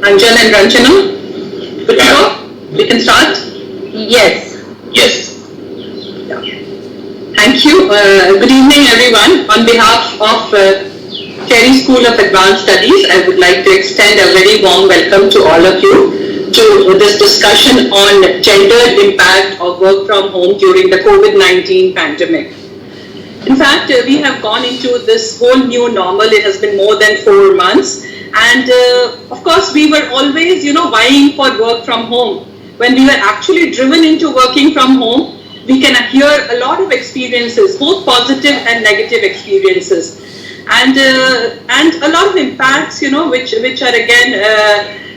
Anjan and Ranjana. Good to go? We can start? Yes. Yes. Yeah. Thank you. Good evening, everyone. On behalf of Cherry School of Advanced Studies, I would like to extend a very warm welcome to all of you to this discussion on gendered impact of work from home during the COVID-19 pandemic. In fact, we have gone into this whole new normal. It has been more than 4 months. And of course, we were always, vying for work from home. When we were actually driven into working from home, we can hear a lot of experiences, both positive and negative experiences. And a lot of impacts, which are again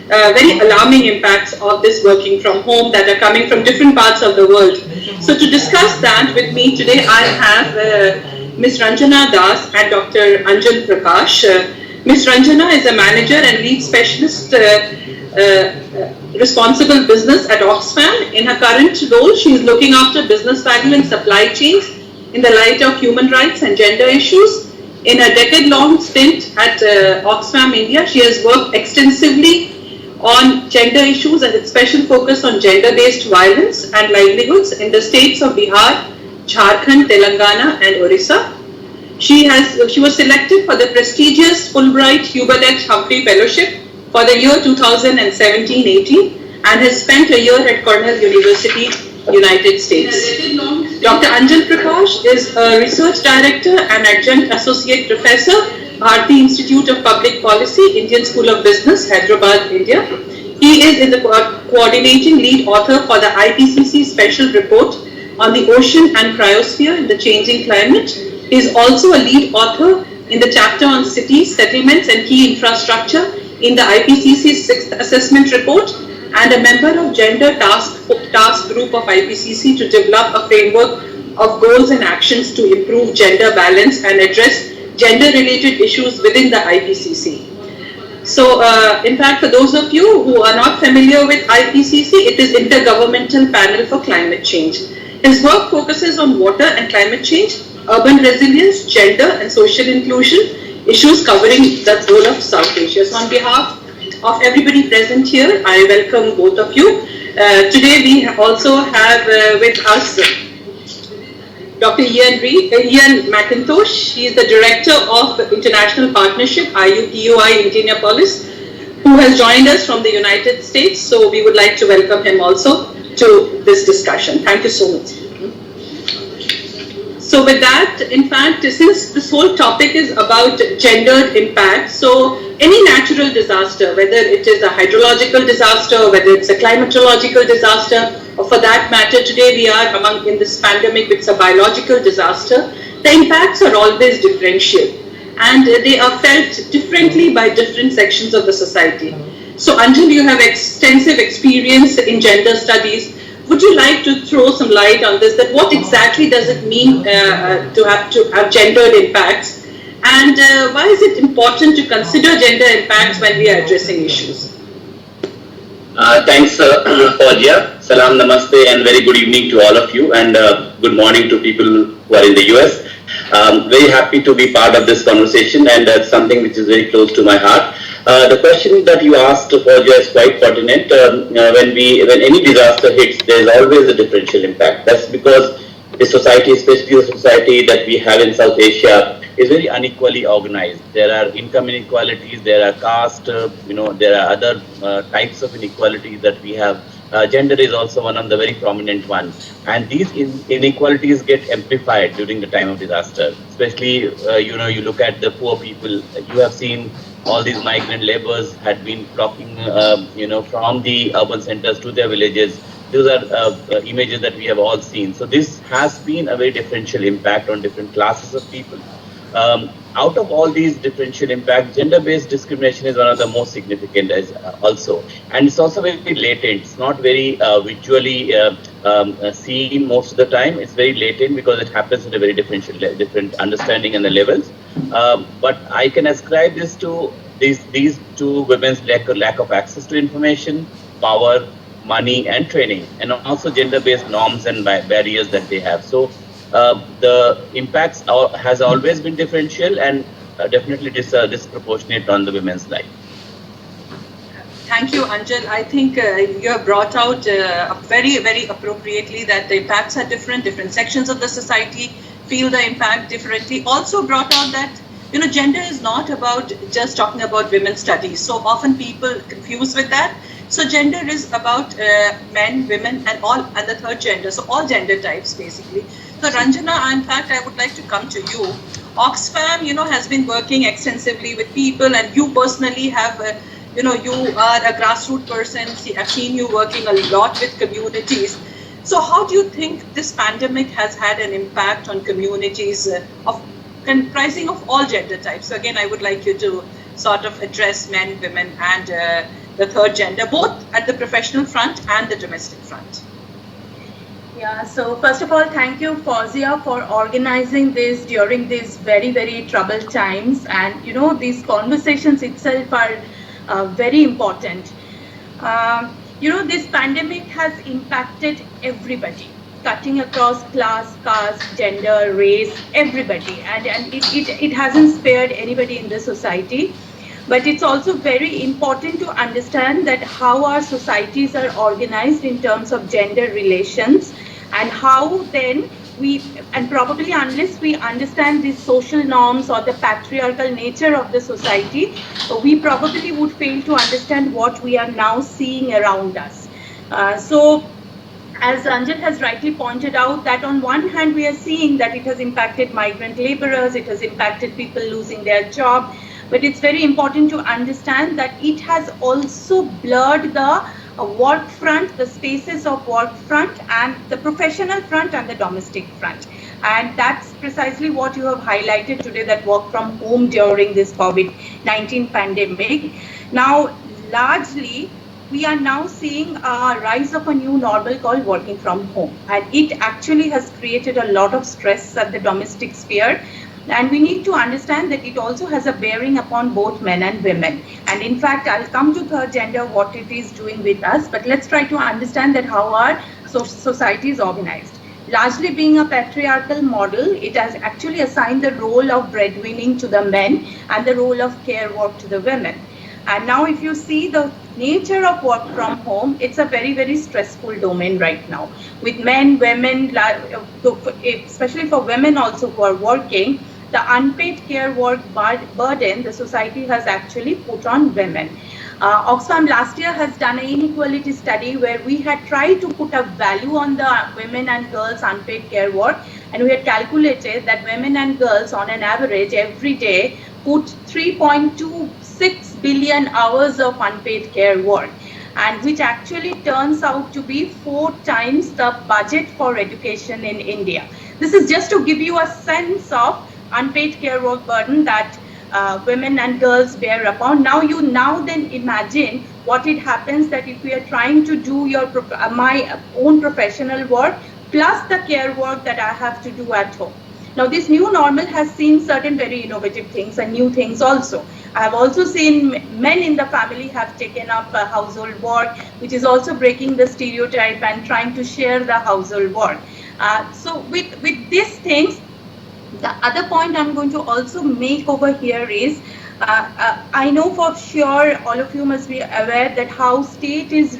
very alarming impacts of this working from home that are coming from different parts of the world. So to discuss that with me today, I have Ms. Ranjana Das and Dr. Anjan Prakash. Ms. Ranjana is a manager and lead specialist responsible business at Oxfam. In her current role, she is looking after business value and supply chains in the light of human rights and gender issues. In a decade-long stint at Oxfam India, she has worked extensively on gender issues and its special focus on gender-based violence and livelihoods in the states of Bihar, Jharkhand, Telangana and Orissa. She was selected for the prestigious Fulbright Hubert H. Humphrey Fellowship for the year 2017-18 and has spent a year at Cornell University, United States. Dr. Anjan Prakash is a research director and adjunct associate professor, Bharati Institute of Public Policy, Indian School of Business, Hyderabad, India. He is in the coordinating lead author for the IPCC Special Report on the Ocean and Cryosphere in the Changing Climate. He is also a lead author in the chapter on cities, settlements and key infrastructure in the IPCC 6th Assessment Report and a member of Gender Task Group of IPCC to develop a framework of goals and actions to improve gender balance and address gender-related issues within the IPCC. So, in fact, for those of you who are not familiar with IPCC, it is Intergovernmental Panel for Climate Change. His work focuses on water and climate change, urban resilience, gender and social inclusion, issues covering the whole of South Asia. So, on behalf of everybody present here, I welcome both of you. Today, we also have with us Dr. Ian McIntosh. He is the Director of International Partnership, IUPUI Indianapolis, who has joined us from the United States. So we would like to welcome him also to this discussion. Thank you so much. So with that, in fact, since this whole topic is about gendered impact, so any natural disaster, whether it is a hydrological disaster, whether it's a climatological disaster, or for that matter, today we are in this pandemic, it's a biological disaster, the impacts are always differential and they are felt differently by different sections of the society. So Anjan, you have extensive experience in gender studies. Would you like to throw some light on this, that what exactly does it mean to have gendered impacts, and why is it important to consider gender impacts when we are addressing issues? Thanks, Fauziya. Salam, namaste, and very good evening to all of you, and good morning to people who are in the US. Very happy to be part of this conversation, and that's something which is very close to my heart. The question that you asked, Fauziya, is quite pertinent. When any disaster hits, there is always a differential impact. That's because the society, especially the society that we have in South Asia, is very unequally organized. There are income inequalities, there are caste, there are other types of inequalities that we have. Gender is also one of the very prominent ones, and these inequalities get amplified during the time of disaster. Especially, you look at the poor people. You have seen all these migrant laborers had been flocking, from the urban centers to their villages. Those are images that we have all seen. So this has been a very differential impact on different classes of people. Out of all these differential impacts, gender-based discrimination is one of the most significant also. And it's also very latent. It's not very visually seen most of the time. It's very latent because it happens at a very different understanding and the levels. But I can ascribe this to these two women's lack of access to information, power, money and training, and also gender-based norms and barriers that they have. So the impacts has always been differential and definitely disproportionate on the women's life. Thank you, Anjal. I think you have brought out very, very appropriately that the impacts are different. Different sections of the society feel the impact differently. Also brought out that, you know, gender is not about just talking about women's studies. So often people confuse with that. So gender is about men, women, and the third gender. So all gender types, basically. So Ranjana, in fact, I would like to come to you. Oxfam, you know, has been working extensively with people, and you personally have, you know, you are a grassroots person. I've seen you working a lot with communities. So how do you think this pandemic has had an impact on communities of comprising of all gender types? So again, I would like you to sort of address men, women, and the third gender, both at the professional front and the domestic front. Yeah, so first of all, thank you, Fauzia, for organizing this during these very, very troubled times. And, you know, these conversations itself are very important. You know, this pandemic has impacted everybody, cutting across class, caste, gender, race, everybody. And it hasn't spared anybody in the society. But it's also very important to understand that how our societies are organized in terms of gender relations, and how then we, and probably unless we understand these social norms or the patriarchal nature of the society, we probably would fail to understand what we are now seeing around us. So, as Anjal has rightly pointed out, that on one hand we are seeing that it has impacted migrant laborers, it has impacted people losing their job, but it's very important to understand that it has also blurred the work front, the spaces of work front, and the professional front and the domestic front. And that's precisely what you have highlighted today, that work from home during this COVID-19 pandemic. Now, largely, we are now seeing a rise of a new normal called working from home. And it actually has created a lot of stress at the domestic sphere. And we need to understand that it also has a bearing upon both men and women. And in fact, I'll come to third gender, what it is doing with us, but let's try to understand that how our society is organized. Largely being a patriarchal model, it has actually assigned the role of breadwinning to the men and the role of care work to the women. And now if you see the nature of work from home, it's a very, very stressful domain right now. With men, women, especially for women also who are working, the unpaid care work burden the society has actually put on women. Oxfam last year has done an inequality study where we had tried to put a value on the women and girls unpaid care work, and we had calculated that women and girls on an average every day put 3.26 billion hours of unpaid care work, and which actually turns out to be 4 times the budget for education in India. This is just to give you a sense of unpaid care work burden that women and girls bear upon. Now then imagine what it happens that if we are trying to do my own professional work plus the care work that I have to do at home. Now this new normal has seen certain very innovative things and new things also. I have also seen men in the family have taken up household work, which is also breaking the stereotype and trying to share the household work. So with these things, the other point I'm going to also make over here is, I know for sure all of you must be aware that how state is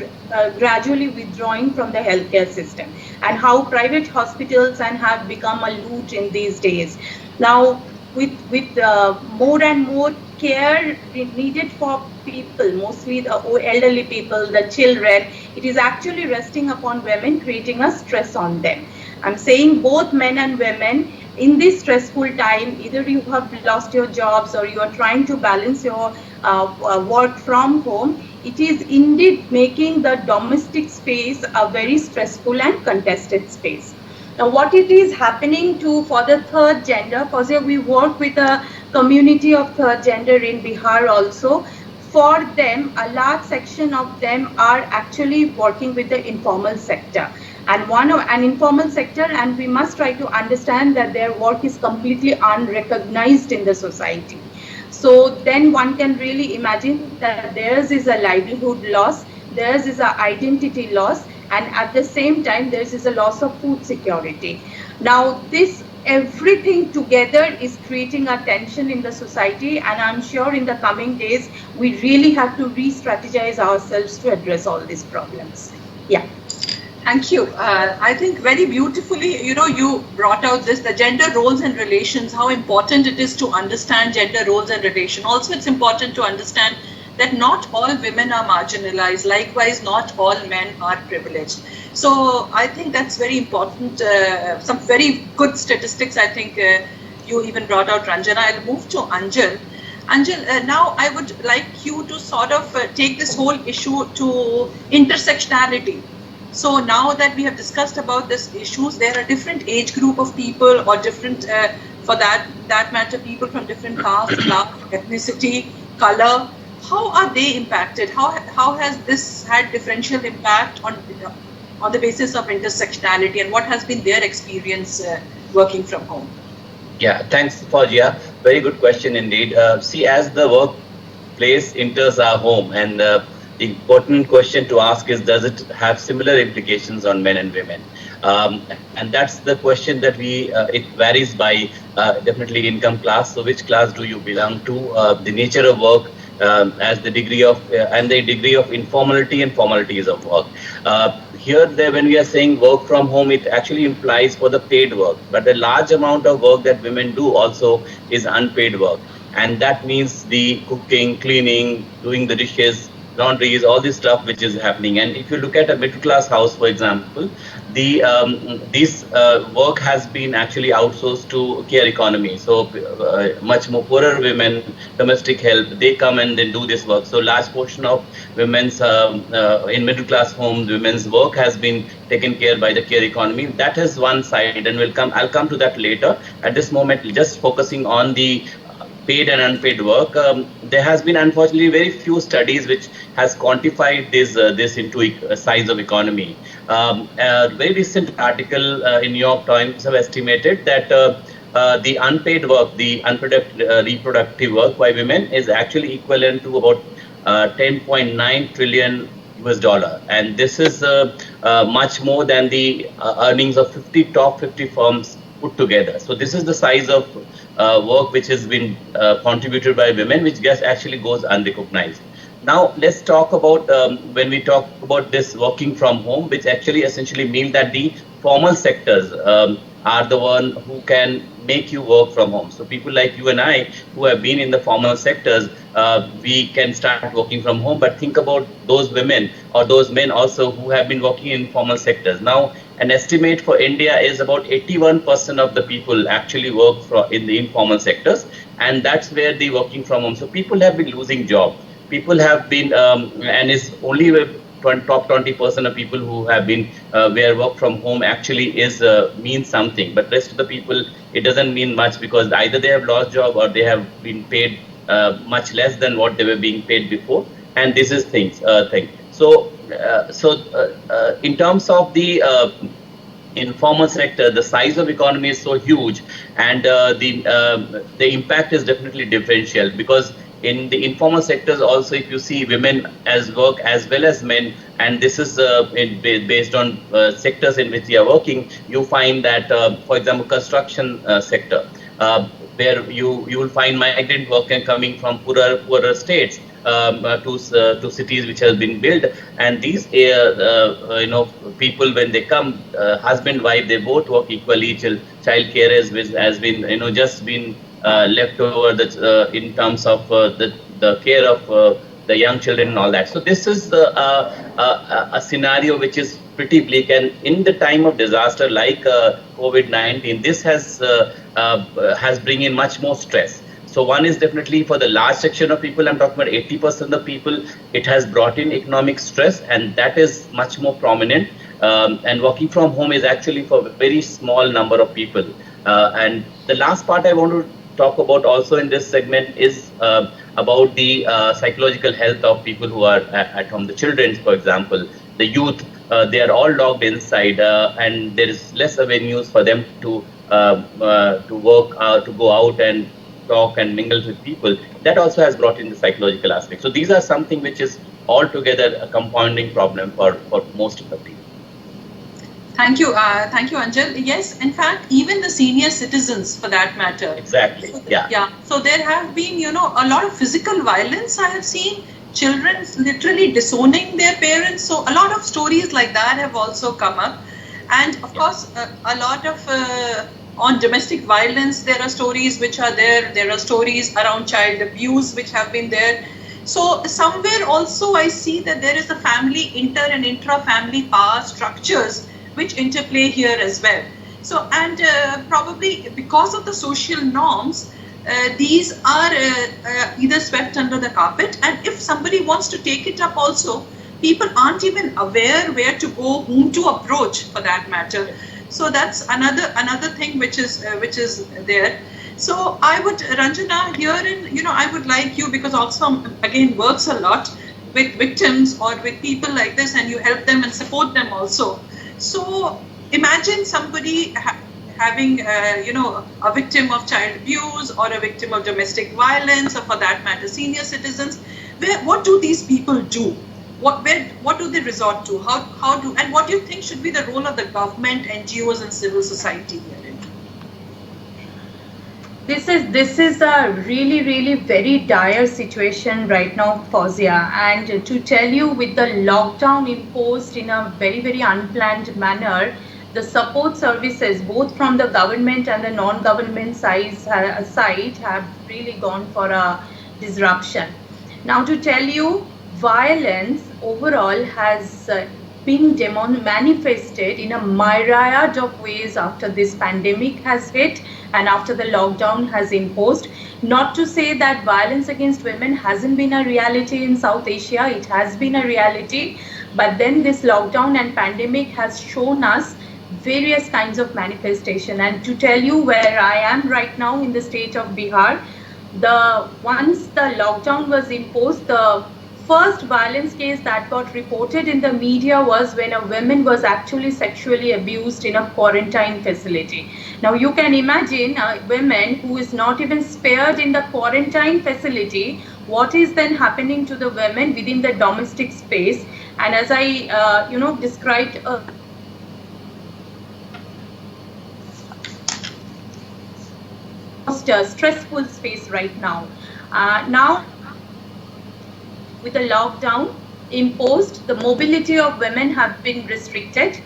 gradually withdrawing from the healthcare system and how private hospitals have become a loot in these days. Now, with more and more care needed for people, mostly the elderly people, the children, it is actually resting upon women, creating a stress on them. I'm saying both men and women in this stressful time, either you have lost your jobs or you are trying to balance your work from home, it is indeed making the domestic space a very stressful and contested space. Now, what it is happening for the third gender, because we work with a community of third gender in Bihar also. For them, a large section of them are actually working with the informal sector. And an informal sector, and we must try to understand that their work is completely unrecognized in the society. So then one can really imagine that theirs is a livelihood loss, theirs is an identity loss, and at the same time, theirs is a loss of food security. Now, this everything together is creating a tension in the society, and I'm sure in the coming days we really have to re-strategize ourselves to address all these problems. Yeah. Thank you. I think very beautifully, you brought out the gender roles and relations, how important it is to understand gender roles and relations. Also, it's important to understand that not all women are marginalized. Likewise, not all men are privileged. So I think that's very important. Some very good statistics, I think you even brought out, Ranjana. I'll move to Anjal. Anjal, now I would like you to sort of take this whole issue to intersectionality. So now that we have discussed about these issues, there are different age group of people, or different, for that matter, people from different castes, class, ethnicity, color. How are they impacted? How has this had differential impact on the basis of intersectionality, and what has been their experience working from home? Yeah, thanks, Fauziya. Very good question indeed. See, as the workplace enters our home, and the important question to ask is, does it have similar implications on men and women? And that's the question that it varies by definitely income class. So which class do you belong to? The nature of work, as the degree of and the degree of informality and formalities of work. When we are saying work from home, it actually implies for the paid work, but a large amount of work that women do also is unpaid work, and that means the cooking, cleaning, doing the dishes, laundries, all this stuff which is happening. And if you look at a middle class house, for example, this work has been actually outsourced to care economy. So much more poorer women, domestic help, they come and they do this work. So large portion of women's in middle class homes, women's work has been taken care by the care economy. That is one side, and I'll come to that later. At this moment, just focusing on the paid and unpaid work. There has been unfortunately very few studies which has quantified this into a size of economy. A very recent article in New York Times have estimated that the unpaid work, the reproductive work by women is actually equivalent to about 10.9 trillion US dollar, and this is much more than the earnings of top 50 firms put together. So this is the size of work which has been contributed by women, which actually goes unrecognized. Now let's talk about when we talk about this working from home, which actually essentially means that the formal sectors are the one who can make you work from home. So people like you and I who have been in the formal sectors, we can start working from home. But think about those women or those men also who have been working in formal sectors. Now, an estimate for India is about 81% of the people actually work in the informal sectors, and that's where the working from home. So people have been losing job. People have been, and it's only top 20% of people who have been where work from home actually means something. But rest of the people, it doesn't mean much, because either they have lost job or they have been paid much less than what they were being paid before. And this is thing. So in terms of the informal sector, the size of economy is so huge, and the impact is definitely differential, because in the informal sectors also, if you see women as work as well as men, and this is based on sectors in which they are working, you find that, for example, construction sector, where you will find migrant workers coming from poorer states to cities which has been built, and these people, when they come, husband, wife, they both work equally. Child care has been just been left over in terms of the care of the young children and all that. So this is a scenario which is pretty bleak, and in the time of disaster like COVID-19, this has bring in much more stress. So one is definitely for the large section of people, I'm talking about 80% of people, it has brought in economic stress, and that is much more prominent. And working from home is actually for a very small number of people. And the last part I want to talk about also in this segment is about the psychological health of people who are at home. The children, for example, the youth, they are all locked inside, and there is less avenues for them to work, to go out and talk and mingle with people. That also has brought in the psychological aspect. So these are something which is altogether a compounding problem for most of the people. Thank you, Anjal. Yes, in fact, even the senior citizens, for that matter. Exactly. Yeah. So there have been, a lot of physical violence. I have seen children literally disowning their parents. So a lot of stories like that have also come up, and of course, a lot of on domestic violence. There are stories which are there. There are stories around child abuse which have been there. So somewhere also I see that there is a family and intra-family power structures which interplay here as well. So, and probably because of the social norms, these are either swept under the carpet, and if somebody wants to take it up also, people aren't even aware where to go, whom to approach for that matter. So that's another thing which is there. So I would, Ranjana, here I would like you, because Oxfam again works a lot with victims or with people like this, and you help them and support them also. So imagine somebody having, a victim of child abuse or a victim of domestic violence, or for that matter, senior citizens. What do these people do? What do they resort to? And what do you think should be the role of the government, NGOs, and civil society here? This is a really very dire situation right now, Fauzia. And to tell you, with the lockdown imposed in a very unplanned manner, the support services, both from the government and the non-government side, have really gone for a disruption. Now, to tell you, violence overall has been manifested in a myriad of ways after this pandemic has hit and after the lockdown has imposed. Not to say that violence against women hasn't been a reality in South Asia, it has been a reality, but then this lockdown and pandemic has shown us various kinds of manifestation. And to tell you where I am right now in the state of Bihar, once the lockdown was imposed, the first violence case that got reported in the media was when a woman was actually sexually abused in a quarantine facility. Now you can imagine a woman who is not even spared in the quarantine facility, what is then happening to the women within the domestic space. And as I described a stressful space right now. Now with the lockdown imposed, the mobility of women have been restricted.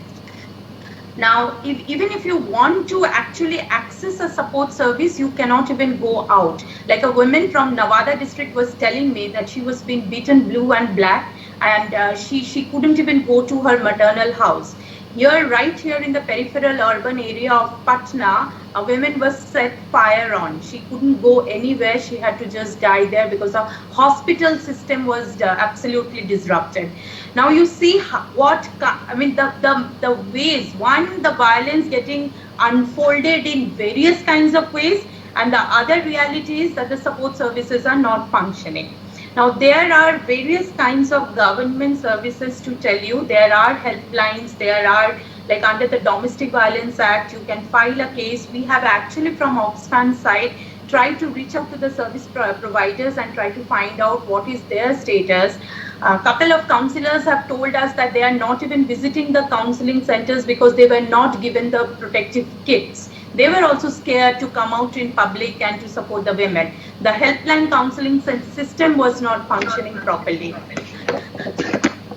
Now, even if you want to actually access a support service, you cannot even go out. Like a woman from Nevada district was telling me that she was being beaten blue and black, and she couldn't even go to her maternal house. Right here in the peripheral urban area of Patna, a woman was set fire on. She couldn't go anywhere. She had to just die there because the hospital system was absolutely disrupted. Now you see the ways, the violence getting unfolded in various kinds of ways, and the other reality is that the support services are not functioning. Now, there are various kinds of government services to tell you. There are helplines, there are, like under the Domestic Violence Act, you can file a case. We have actually from Oxfam's side tried to reach out to the service providers and try to find out what is their status. A couple of counselors have told us that they are not even visiting the counseling centers because they were not given the protective kits. They were also scared to come out in public and to support the women. The helpline counseling system was not functioning properly.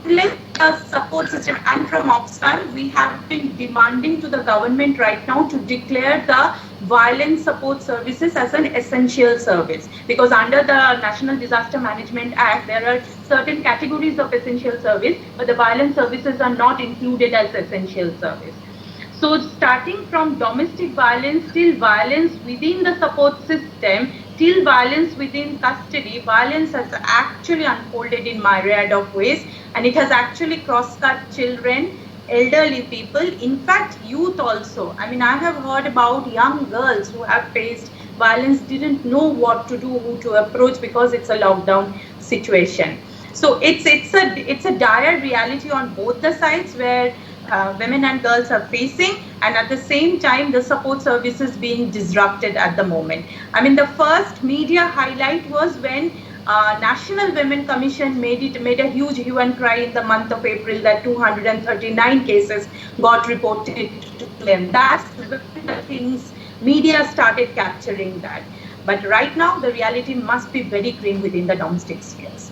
Like a support system, and from Oxfam, we have been demanding to the government right now to declare the violence support services as an essential service, because under the National Disaster Management Act, there are certain categories of essential service, but the violence services are not included as essential service. So starting from domestic violence till violence within the support system, till violence within custody, violence has actually unfolded in myriad of ways, and it has actually cross-cut children, elderly people, in fact youth also. I mean, I have heard about young girls who have faced violence, didn't know what to do, who to approach, because it's a lockdown situation. So it's a dire reality on both the sides, where women and girls are facing, and at the same time the support services being disrupted at the moment. I mean, the first media highlight was when National Women Commission made a huge hue and cry in the month of April that 239 cases got reported to them. That's when the things media started capturing that. But right now, the reality must be very grim within the domestic spheres.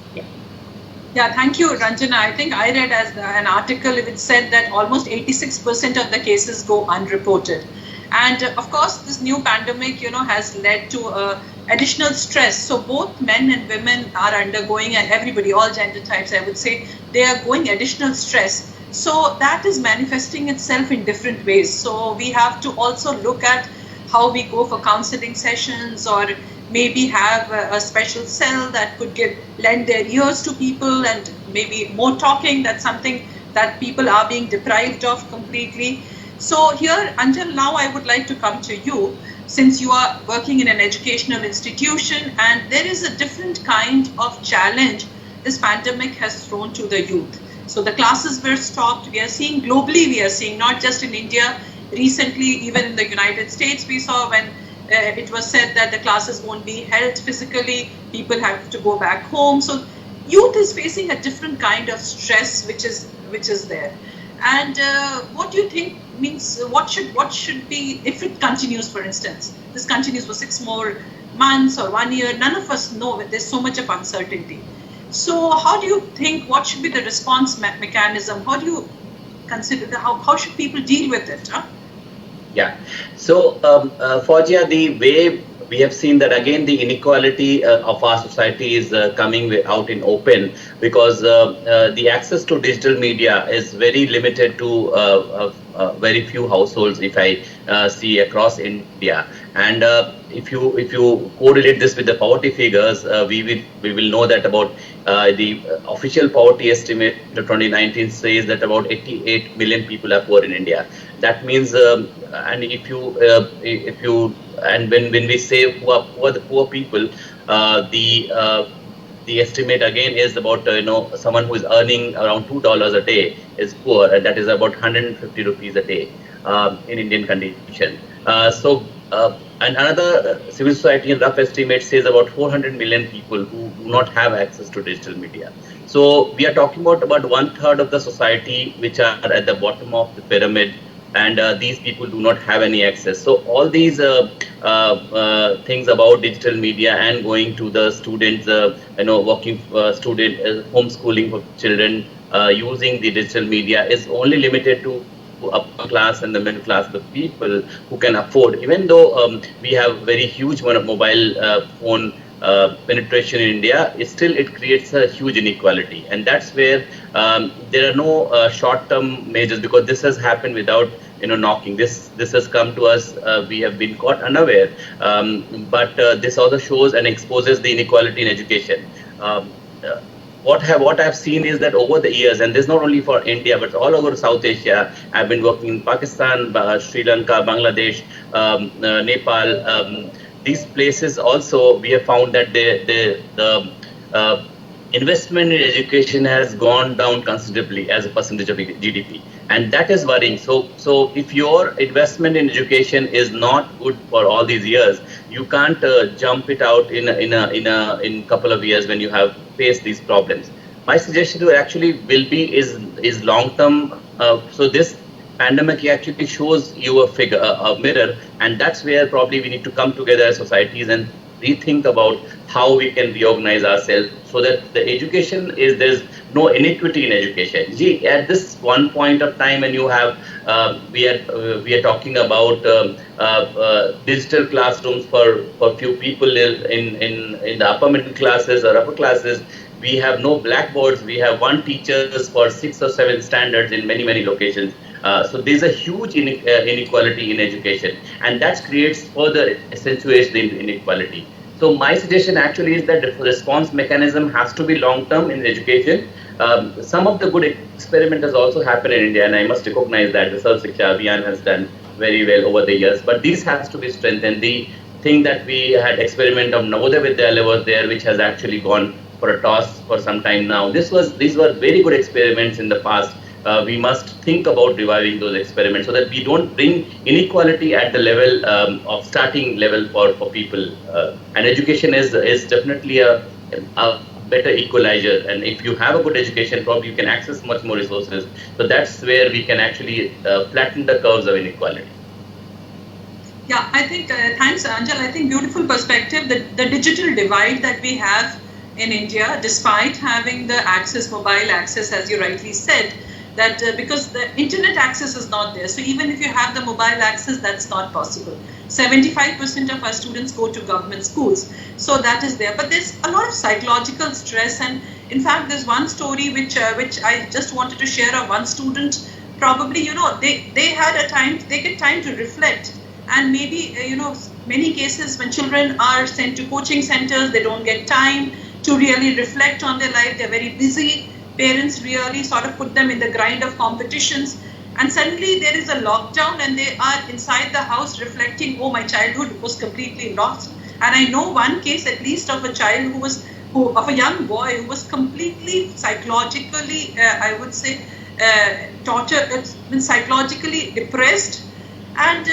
Yeah, thank you, Ranjana. I think I read an article which said that almost 86% of the cases go unreported. And of course, this new pandemic, has led to additional stress. So both men and women are undergoing, and everybody, all gender types, I would say, they are going additional stress. So that is manifesting itself in different ways. So we have to also look at how we go for counseling sessions, or maybe have a special cell that could lend their ears to people, and maybe more talking. That's something that people are being deprived of completely. So here, Anjal, now I would like to come to you, since you are working in an educational institution, and there is a different kind of challenge this pandemic has thrown to the youth. So the classes were stopped. We are seeing globally, we are seeing not just in India, recently even in the United States, we saw when it was said that the classes won't be held physically, people have to go back home. So youth is facing a different kind of stress which is there. And what do you think means, what should be, if it continues, for instance, this continues for 6 more months or 1 year, none of us know, there's so much of uncertainty. So how do you think, what should be the response mechanism? How do you consider, how should people deal with it? Yeah. So, Fawzia, the way we have seen that again, the inequality of our society is coming out in open, because the access to digital media is very limited to very few households, if I see across India. And if you correlate this with the poverty figures, we will know that about the official poverty estimate of 2019 says that about 88 million people are poor in India. That means, and when we say poor people, the estimate again is about someone who is earning around $2 a day is poor, and that is about 150 rupees a day in Indian condition. And another civil society rough estimate says about 400 million people who do not have access to digital media. So we are talking about 1/3 of the society which are at the bottom of the pyramid, and these people do not have any access. So all these things about digital media and going to the students, working student homeschooling for children using the digital media is only limited to upper class and the middle class, the people who can afford. Even though we have very huge mobile phone penetration in India, it creates a huge inequality, and that's where there are no short-term measures, because this has happened without knocking. This has come to us. We have been caught unaware, but this also shows and exposes the inequality in education. What I've seen is that over the years, and this is not only for India but all over South Asia, I've been working in Pakistan, Sri Lanka, Bangladesh, Nepal. These places also, we have found that the investment in education has gone down considerably as a percentage of GDP, and that is worrying. So if your investment in education is not good for all these years, you can't jump it out in a couple of years when you have faced these problems. My suggestion is long term. So this pandemic actually shows you a mirror, and that's where probably we need to come together as societies and rethink about how we can reorganize ourselves so that the education there's no inequity in education. At this one point of time when you have, we are talking about digital classrooms for few people in the upper middle classes or upper classes. We have no blackboards. We have one teachers for 6 or 7 standards in many locations. So there's a huge inequality in education, and that further accentuates the inequality. So my suggestion actually is that the response mechanism has to be long-term in education. Some of the good experiment has also happened in India, and I must recognize that the Sarv Shiksha Abhiyan has done very well over the years. But this has to be strengthened. The thing that we had experiment of Navodaya Vidyalaya was there, which has actually gone for a toss for some time now. These were very good experiments in the past. We must think about reviving those experiments so that we don't bring inequality at the level of starting level for people. And education is definitely a better equalizer. And if you have a good education, probably you can access much more resources. So that's where we can actually flatten the curves of inequality. Yeah, I think, thanks Angel, I think beautiful perspective, the digital divide that we have in India, despite having the access, mobile access, as you rightly said, that because the internet access is not there. So even if you have the mobile access, that's not possible. 75% of our students go to government schools. So that is there. But there's a lot of psychological stress. And in fact, there's one story which I just wanted to share of one student. Probably, they had a time, they get time to reflect. And maybe, many cases when children are sent to coaching centers, they don't get time to really reflect on their life. They're very busy. Parents really sort of put them in the grind of competitions. And suddenly there is a lockdown and they are inside the house reflecting, oh, my childhood was completely lost. And I know one case at least of a child of a young boy who was completely psychologically, I would say, tortured, psychologically depressed. And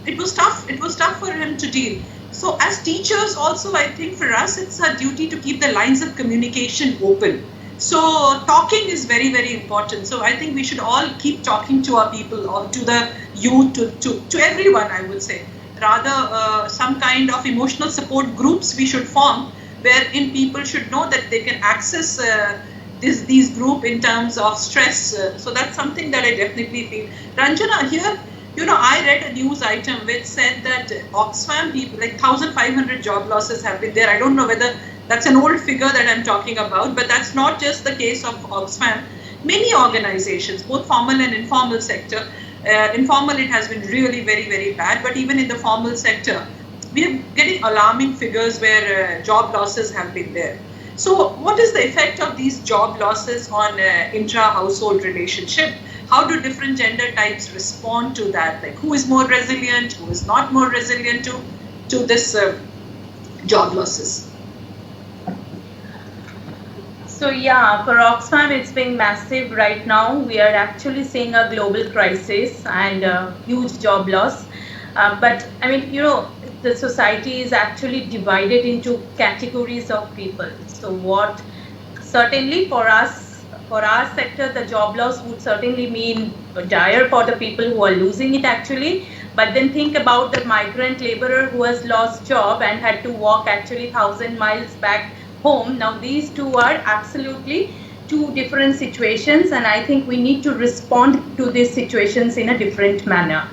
it was tough. It was tough for him to deal. So as teachers also, I think for us, it's our duty to keep the lines of communication open. So talking is very, very important. So I think we should all keep talking to our people, or to the youth, to everyone, I would say. Rather, some kind of emotional support groups we should form, wherein people should know that they can access these groups in terms of stress. So that's something that I definitely feel. Ranjana, here, I read a news item which said that Oxfam people, like 1,500 job losses have been there. I don't know whether that's an old figure that I'm talking about, but that's not just the case of Oxfam. Many organizations, both formal and informal sector, informal it has been really very, very bad, but even in the formal sector, we are getting alarming figures where job losses have been there. So what is the effect of these job losses on intra-household relationship? How do different gender types respond to that? Like who is more resilient, who is not more resilient to this job losses? So yeah, for Oxfam, it's been massive right now. We are actually seeing a global crisis and huge job loss. But I mean, the society is actually divided into categories of people. So what certainly for us, for our sector, the job loss would certainly mean dire for the people who are losing it actually. But then think about the migrant laborer who has lost job and had to walk actually 1,000 miles back home. Now these two are absolutely two different situations, and I think we need to respond to these situations in a different manner.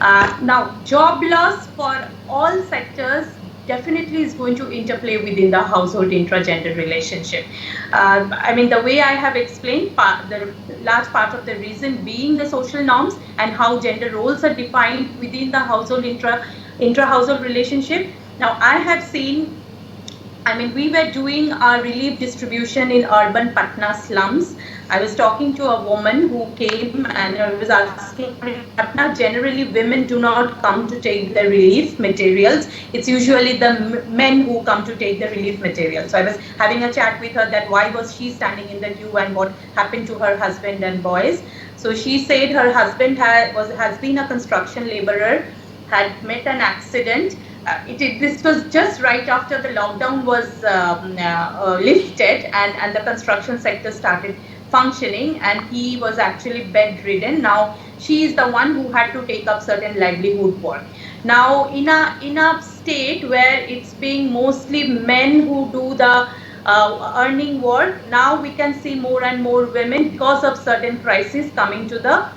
Now, job loss for all sectors definitely is going to interplay within the household intra-gender relationship. I mean, the way I have explained, the large part of the reason being the social norms and how gender roles are defined within the household intra-household relationship. Now, I have seen, I mean, we were doing our relief distribution in urban Patna slums. I was talking to a woman who came and I was asking, in Patna, generally women do not come to take the relief materials. It's usually the men who come to take the relief materials. So I was having a chat with her that why was she standing in the queue and what happened to her husband and boys. So she said her husband has been a construction laborer, had met an accident. This was just right after the lockdown was lifted and the construction sector started functioning, and he was actually bedridden. Now she is the one who had to take up certain livelihood work. Now in a state where it's being mostly men who do the earning work, now we can see more and more women because of certain crises coming to the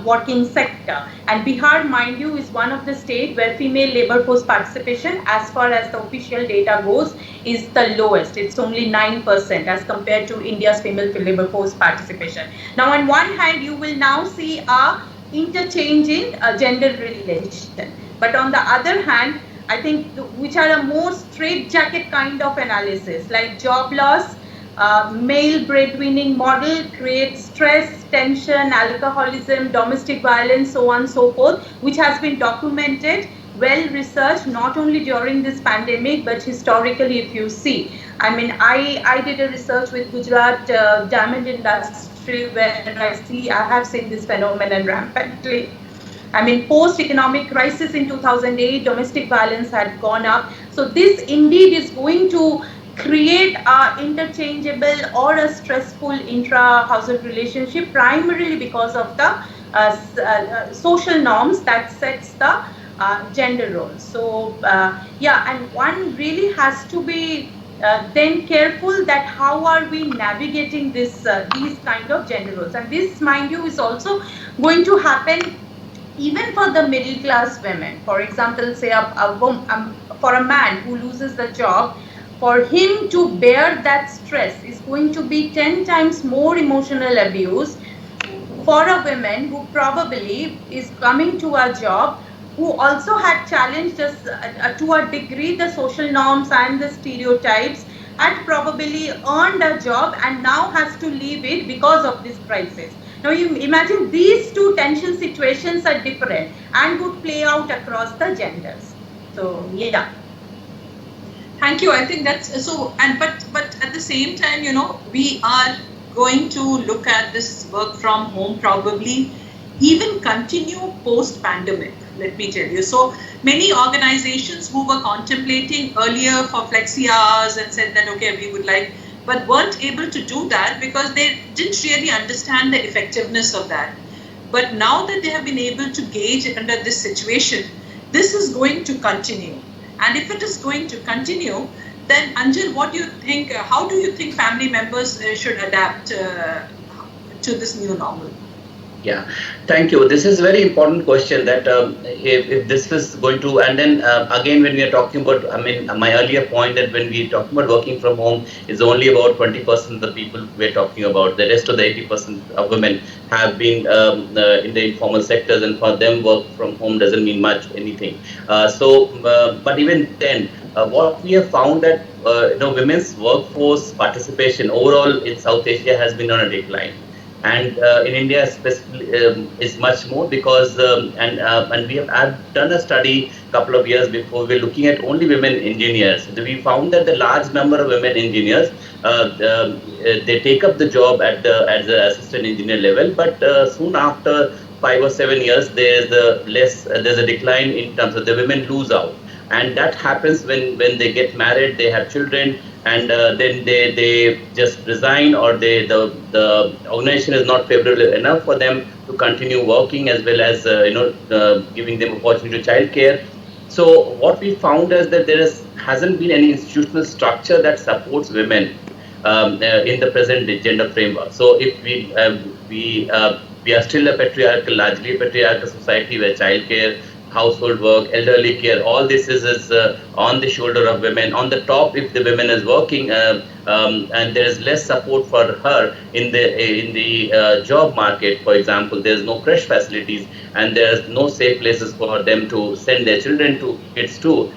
working sector. And Bihar, mind you, is one of the states where female labor force participation, as far as the official data goes, is the lowest. It's only 9% as compared to India's female labor force participation. Now, on one hand, you will now see a interchanging gender relation, but on the other hand, I think which are a more straitjacket kind of analysis, like job loss, male breadwinning model creates stress, tension, alcoholism, domestic violence, so on and so forth, which has been documented, well researched, not only during this pandemic, but historically, if you see. I mean, I did a research with Gujarat diamond industry where I have seen this phenomenon rampantly. I mean, post-economic crisis in 2008, domestic violence had gone up. So this indeed is going to create a interchangeable or a stressful intra-household relationship, primarily because of the social norms that sets the gender roles. So yeah, and one really has to be then careful that how are we navigating this these kind of gender roles. And this, mind you, is also going to happen even for the middle class women. For example, say for a man who loses the job, for him to bear that stress is going to be 10 times more emotional abuse for a woman who probably is coming to a job, who also had challenged us to a degree the social norms and the stereotypes, had probably earned a job and now has to leave it because of this crisis. Now you imagine these two tension situations are different and would play out across the genders. So yeah. Thank you. I think that's so. And but at the same time, you know, we are going to look at this work from home probably even continue post-pandemic. Let me tell you. So many organizations who were contemplating earlier for flexi hours and said that okay, we would like, but weren't able to do that because they didn't really understand the effectiveness of that. But now that they have been able to gauge under this situation, this is going to continue. And if it is going to continue, then Anjal, what do you think? How do you think family members should adapt to this new normal? Yeah, thank you. This is a very important question that if this is going to, and then again when we are talking about, I mean, my earlier point that when we talk about working from home is only about 20% of the people we're talking about. The rest of the 80% of women have been in the informal sectors, and for them work from home doesn't mean much anything. But even then, what we have found that women's workforce participation overall in South Asia has been on a decline. And in India specifically is much more because and we have done a study a couple of years before. We're looking at only women engineers. We found that the large number of women engineers they take up the job at the assistant engineer level, but soon after 5 or 7 years there's a decline in terms of the women lose out. And that happens when they get married, they have children, and then they just resign, or the organization is not favorable enough for them to continue working, as well as giving them opportunity to childcare. So what we found is that there hasn't been any institutional structure that supports women in the present gender framework. So if we are still largely a patriarchal society where childcare, household work, elderly care, all this is on the shoulder of women. On the top, if the woman is working and there is less support for her in the job market, for example, there is no crash facilities and there is no safe places for them to send their children to kids to,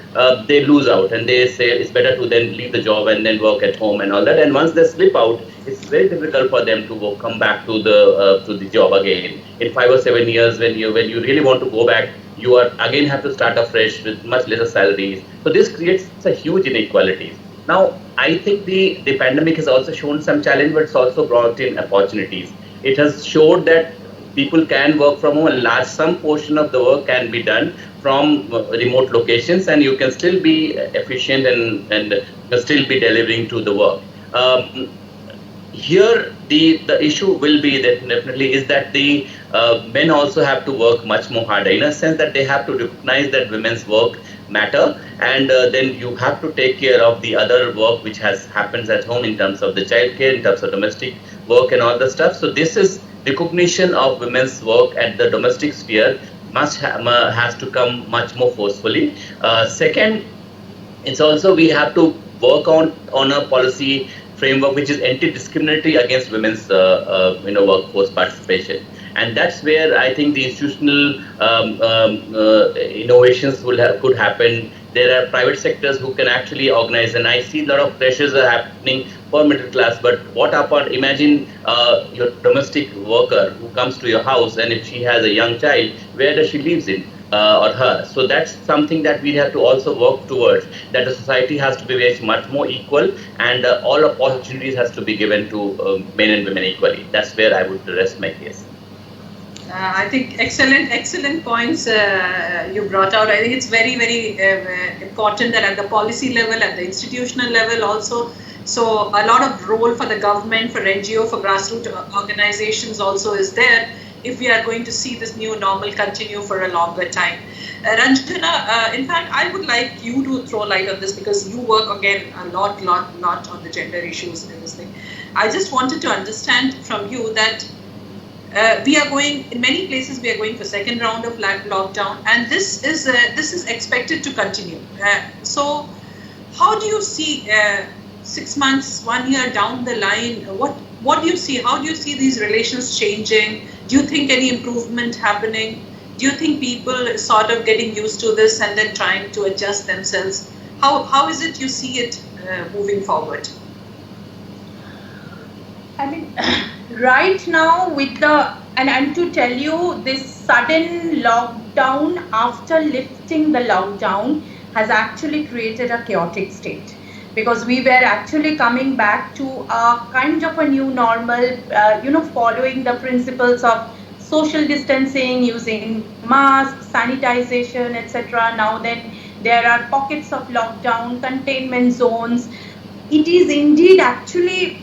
they lose out and they say it's better to then leave the job and then work at home and all that. And once they slip out, it's very difficult for them to come back to the job again. In 5 or 7 years, when you really want to go back, you again have to start afresh with much lesser salaries. So this creates a huge inequalities. Now, I think the pandemic has also shown some challenge, but it's also brought in opportunities. It has showed that people can work from home, and some portion of the work can be done from remote locations, and you can still be efficient and still be delivering to the work. Here, the issue will be that definitely is that the men also have to work much more harder, in a sense that they have to recognize that women's work matter, and then you have to take care of the other work which happens at home in terms of the childcare, in terms of domestic work and all the stuff. So this is recognition of women's work at the domestic sphere has to come much more forcefully. Second, it's also we have to work on a policy framework which is anti-discriminatory against women's workforce participation, and that's where I think the institutional innovations could happen. There are private sectors who can actually organize, and I see a lot of pressures are happening for middle class. But what about, imagine your domestic worker who comes to your house, and if she has a young child, where does she live in? Or her. So that's something that we have to also work towards, that the society has to be very much more equal, and all opportunities has to be given to men and women equally. That's where I would rest my case. I think excellent points you brought out. I think it's very important that at the policy level, at the institutional level also. So a lot of role for the government, for NGO, for grassroots organizations also is there if we are going to see this new normal continue for a longer time. Ranjana, in fact, I would like you to throw light on this because you work again a lot on the gender issues in this thing. I just wanted to understand from you that we are going, in many places we are going for second round of lockdown, and this is expected to continue. So how do you see 6 months, 1 year down the line, what do you see? How do you see these relations changing? Do you think any improvement happening? Do you think people sort of getting used to this and then trying to adjust themselves? How is it you see it moving forward? I mean, right now with the, and to tell you, this sudden lockdown after lifting the lockdown has actually created a chaotic state, because we were actually coming back to a kind of a new normal, following the principles of social distancing, using masks, sanitization, etc. Now then there are pockets of lockdown, containment zones. It is indeed actually,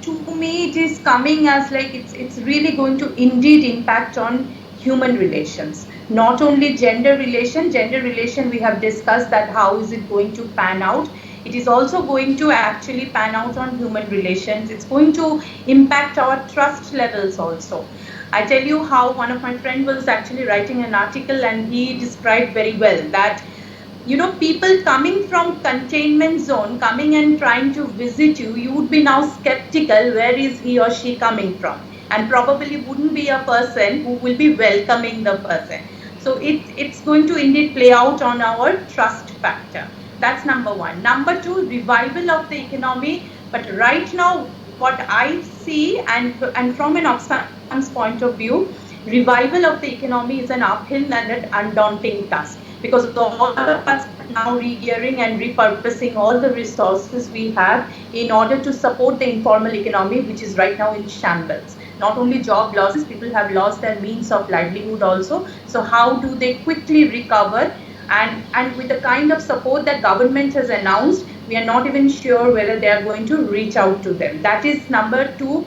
to me, it is coming as like it's really going to indeed impact on human relations. Not only gender relation we have discussed that how is it going to pan out. It is also going to actually pan out on human relations. It's going to impact our trust levels also. I tell you how one of my friends was actually writing an article and he described very well that, people coming from containment zone, coming and trying to visit you, you would be now skeptical, where is he or she coming from? And probably wouldn't be a person who will be welcoming the person. So it's going to indeed play out on our trust factor. That's number one. Number two, revival of the economy. But right now, what I see, and from an Oxfam's point of view, revival of the economy is an uphill and an undaunting task, because all of us are now regearing and repurposing all the resources we have in order to support the informal economy, which is right now in shambles. Not only job losses, people have lost their means of livelihood also. So how do they quickly recover? And with the kind of support that government has announced, we are not even sure whether they are going to reach out to them. That is number two.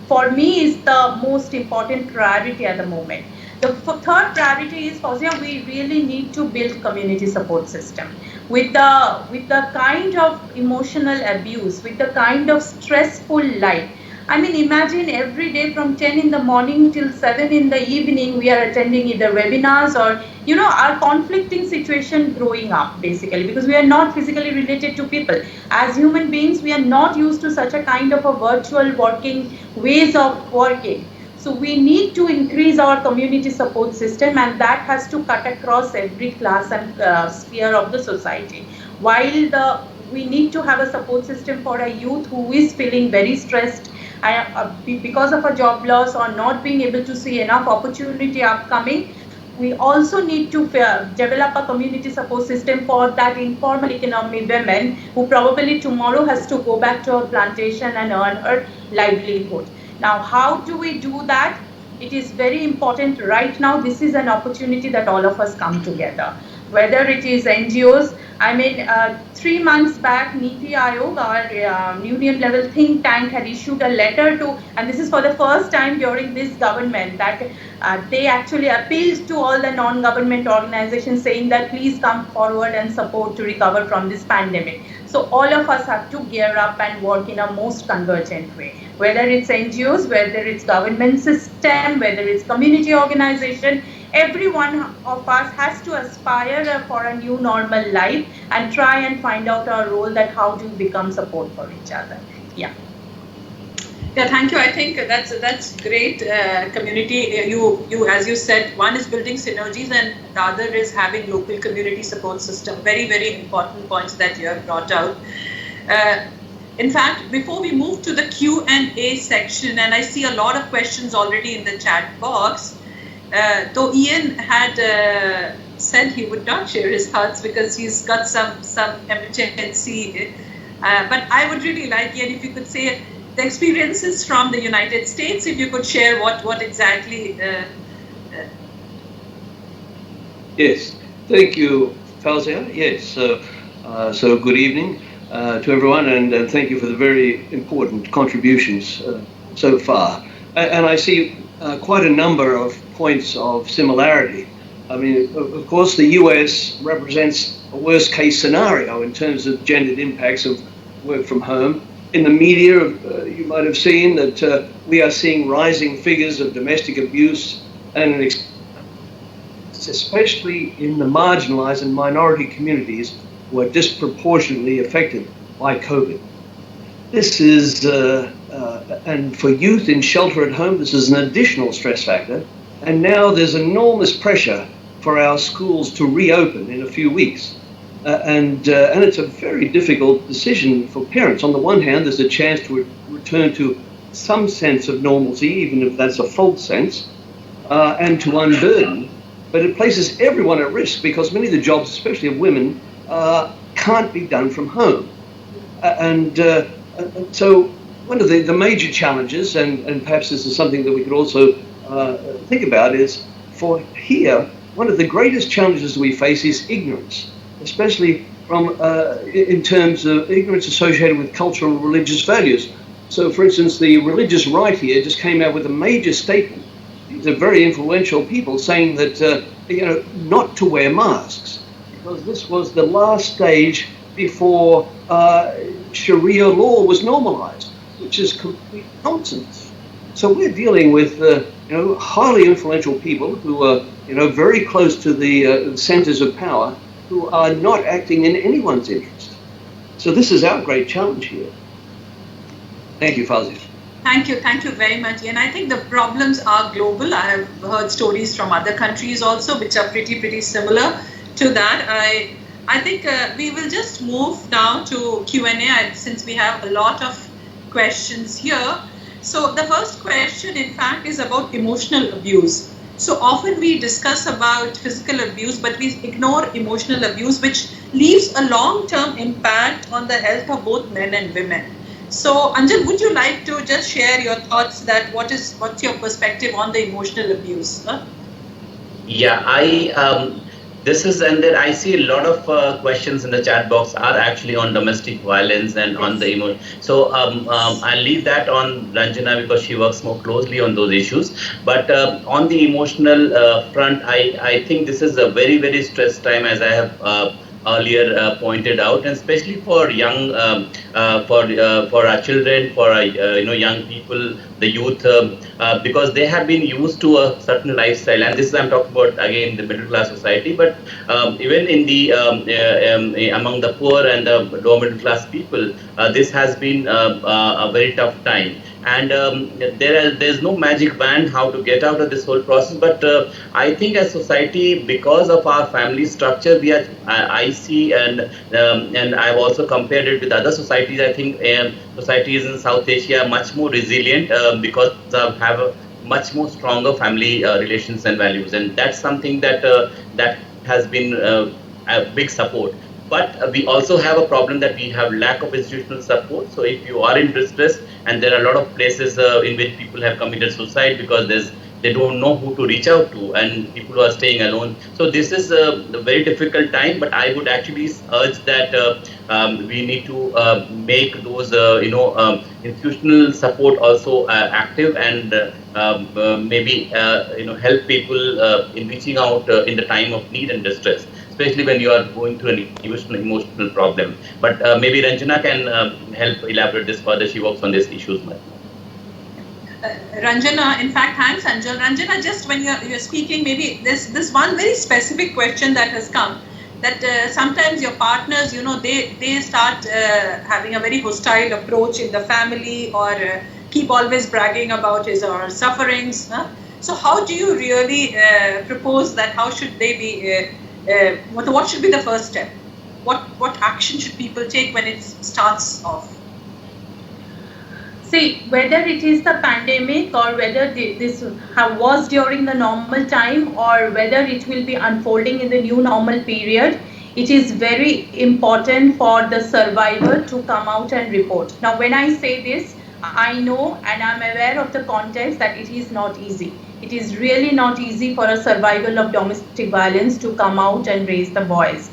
For me, is the most important priority at the moment. The third priority is, Fawzia, we really need to build community support system. With the kind of emotional abuse, with the kind of stressful life. I mean, imagine every day from 10 in the morning till 7 in the evening, we are attending either webinars or, our conflicting situation growing up, basically, because we are not physically related to people. As human beings, we are not used to such a kind of a virtual working, ways of working. So we need to increase our community support system, and that has to cut across every class and sphere of the society. While we need to have a support system for a youth who is feeling very stressed, because of a job loss or not being able to see enough opportunity upcoming, we also need to develop a community support system for that informal economy women who probably tomorrow has to go back to her plantation and earn her livelihood. Now, how do we do that? It is very important right now. This is an opportunity that all of us come together. Whether it is NGOs, 3 months back, NITI Aayog, our union level think tank, had issued a letter to, and this is for the first time during this government, that they actually appealed to all the non-government organizations saying that please come forward and support to recover from this pandemic. So all of us have to gear up and work in a most convergent way. Whether it's NGOs, whether it's government system, whether it's community organization, every one of us has to aspire for a new normal life and try and find out our role, that how do we become support for each other. Yeah, thank you. I think that's great. Community, you as you said, one is building synergies and the other is having local community support system. Very important points that you have brought out. In fact, before we move to the Q&A section, and I see a lot of questions already in the chat box, though Ian had said he would not share his thoughts because he's got some emergency, but I would really like, Ian, if you could say the experiences from the United States, if you could share what exactly Yes, thank you, Fawzia. Yes, so good evening to everyone, and thank you for the very important contributions so far. And I see quite a number of points of similarity. I mean, of course, the US represents a worst case scenario in terms of gendered impacts of work from home. In the media, you might have seen that we are seeing rising figures of domestic abuse and especially in the marginalized and minority communities who are disproportionately affected by COVID. This is, and for youth in shelter at home, this is an additional stress factor. And now there's enormous pressure for our schools to reopen in a few weeks. And it's a very difficult decision for parents. On the one hand, there's a chance to return to some sense of normalcy, even if that's a false sense, and to unburden. But it places everyone at risk because many of the jobs, especially of women, can't be done from home. And so one of the major challenges, and perhaps this is something that we could also think about, is for here, one of the greatest challenges we face is ignorance, especially from in terms of ignorance associated with cultural and religious values. So, for instance, the religious right here just came out with a major statement. These are very influential people saying that, not to wear masks, because this was the last stage before Sharia law was normalized, which is complete nonsense. So we're dealing with, highly influential people who are, very close to the centers of power, who are not acting in anyone's interest. So this is our great challenge here. Thank you, Fawzia. Thank you very much. And I think the problems are global. I have heard stories from other countries also, which are pretty similar to that. I think we will just move now to Q&A since we have a lot of questions here. So the first question, in fact, is about emotional abuse. So often we discuss about physical abuse, but we ignore emotional abuse, which leaves a long-term impact on the health of both men and women. So Anjal, would you like to just share your thoughts that what's your perspective on the emotional abuse? Huh? Yeah, and then I see a lot of questions in the chat box are actually on domestic violence and on the emotion. So I'll leave that on Ranjana because she works more closely on those issues. But on the emotional front, I think this is a very stressed time, as I have earlier pointed out, and especially for young, for our children, for our young people, the youth, because they have been used to a certain lifestyle, and this is I'm talking about again the middle class society, but even in the among the poor and the lower middle class people, this has been a very tough time. And there's no magic band how to get out of this whole process. But I think as society, because of our family structure, I see, and I've also compared it with other societies. I think societies in South Asia are much more resilient because have a much more stronger family relations and values, and that's something that that has been a big support. But we also have a problem that we have lack of institutional support. So if you are in distress, and there are a lot of places in which people have committed suicide because they don't know who to reach out to, and people who are staying alone. So this is a very difficult time, but I would actually urge that we need to make those institutional support also active, and maybe help people in reaching out in the time of need and distress, especially when you are going through an emotional problem. But maybe Ranjana can help elaborate this further. She works on these issues much. Ranjana, in fact, thanks, Anjal. Ranjana, just when you're speaking, maybe this one very specific question that has come, that sometimes your partners, they start having a very hostile approach in the family, or keep always bragging about his or her sufferings. Huh? So how do you really propose that? How should they be? What should be the first step? What action should people take when it starts off? See, whether it is the pandemic or whether this was during the normal time or whether it will be unfolding in the new normal period, it is very important for the survivor to come out and report. Now, when I say this, I know and I'm aware of the context that it is not easy. It is really not easy for a survivor of domestic violence to come out and raise the voice.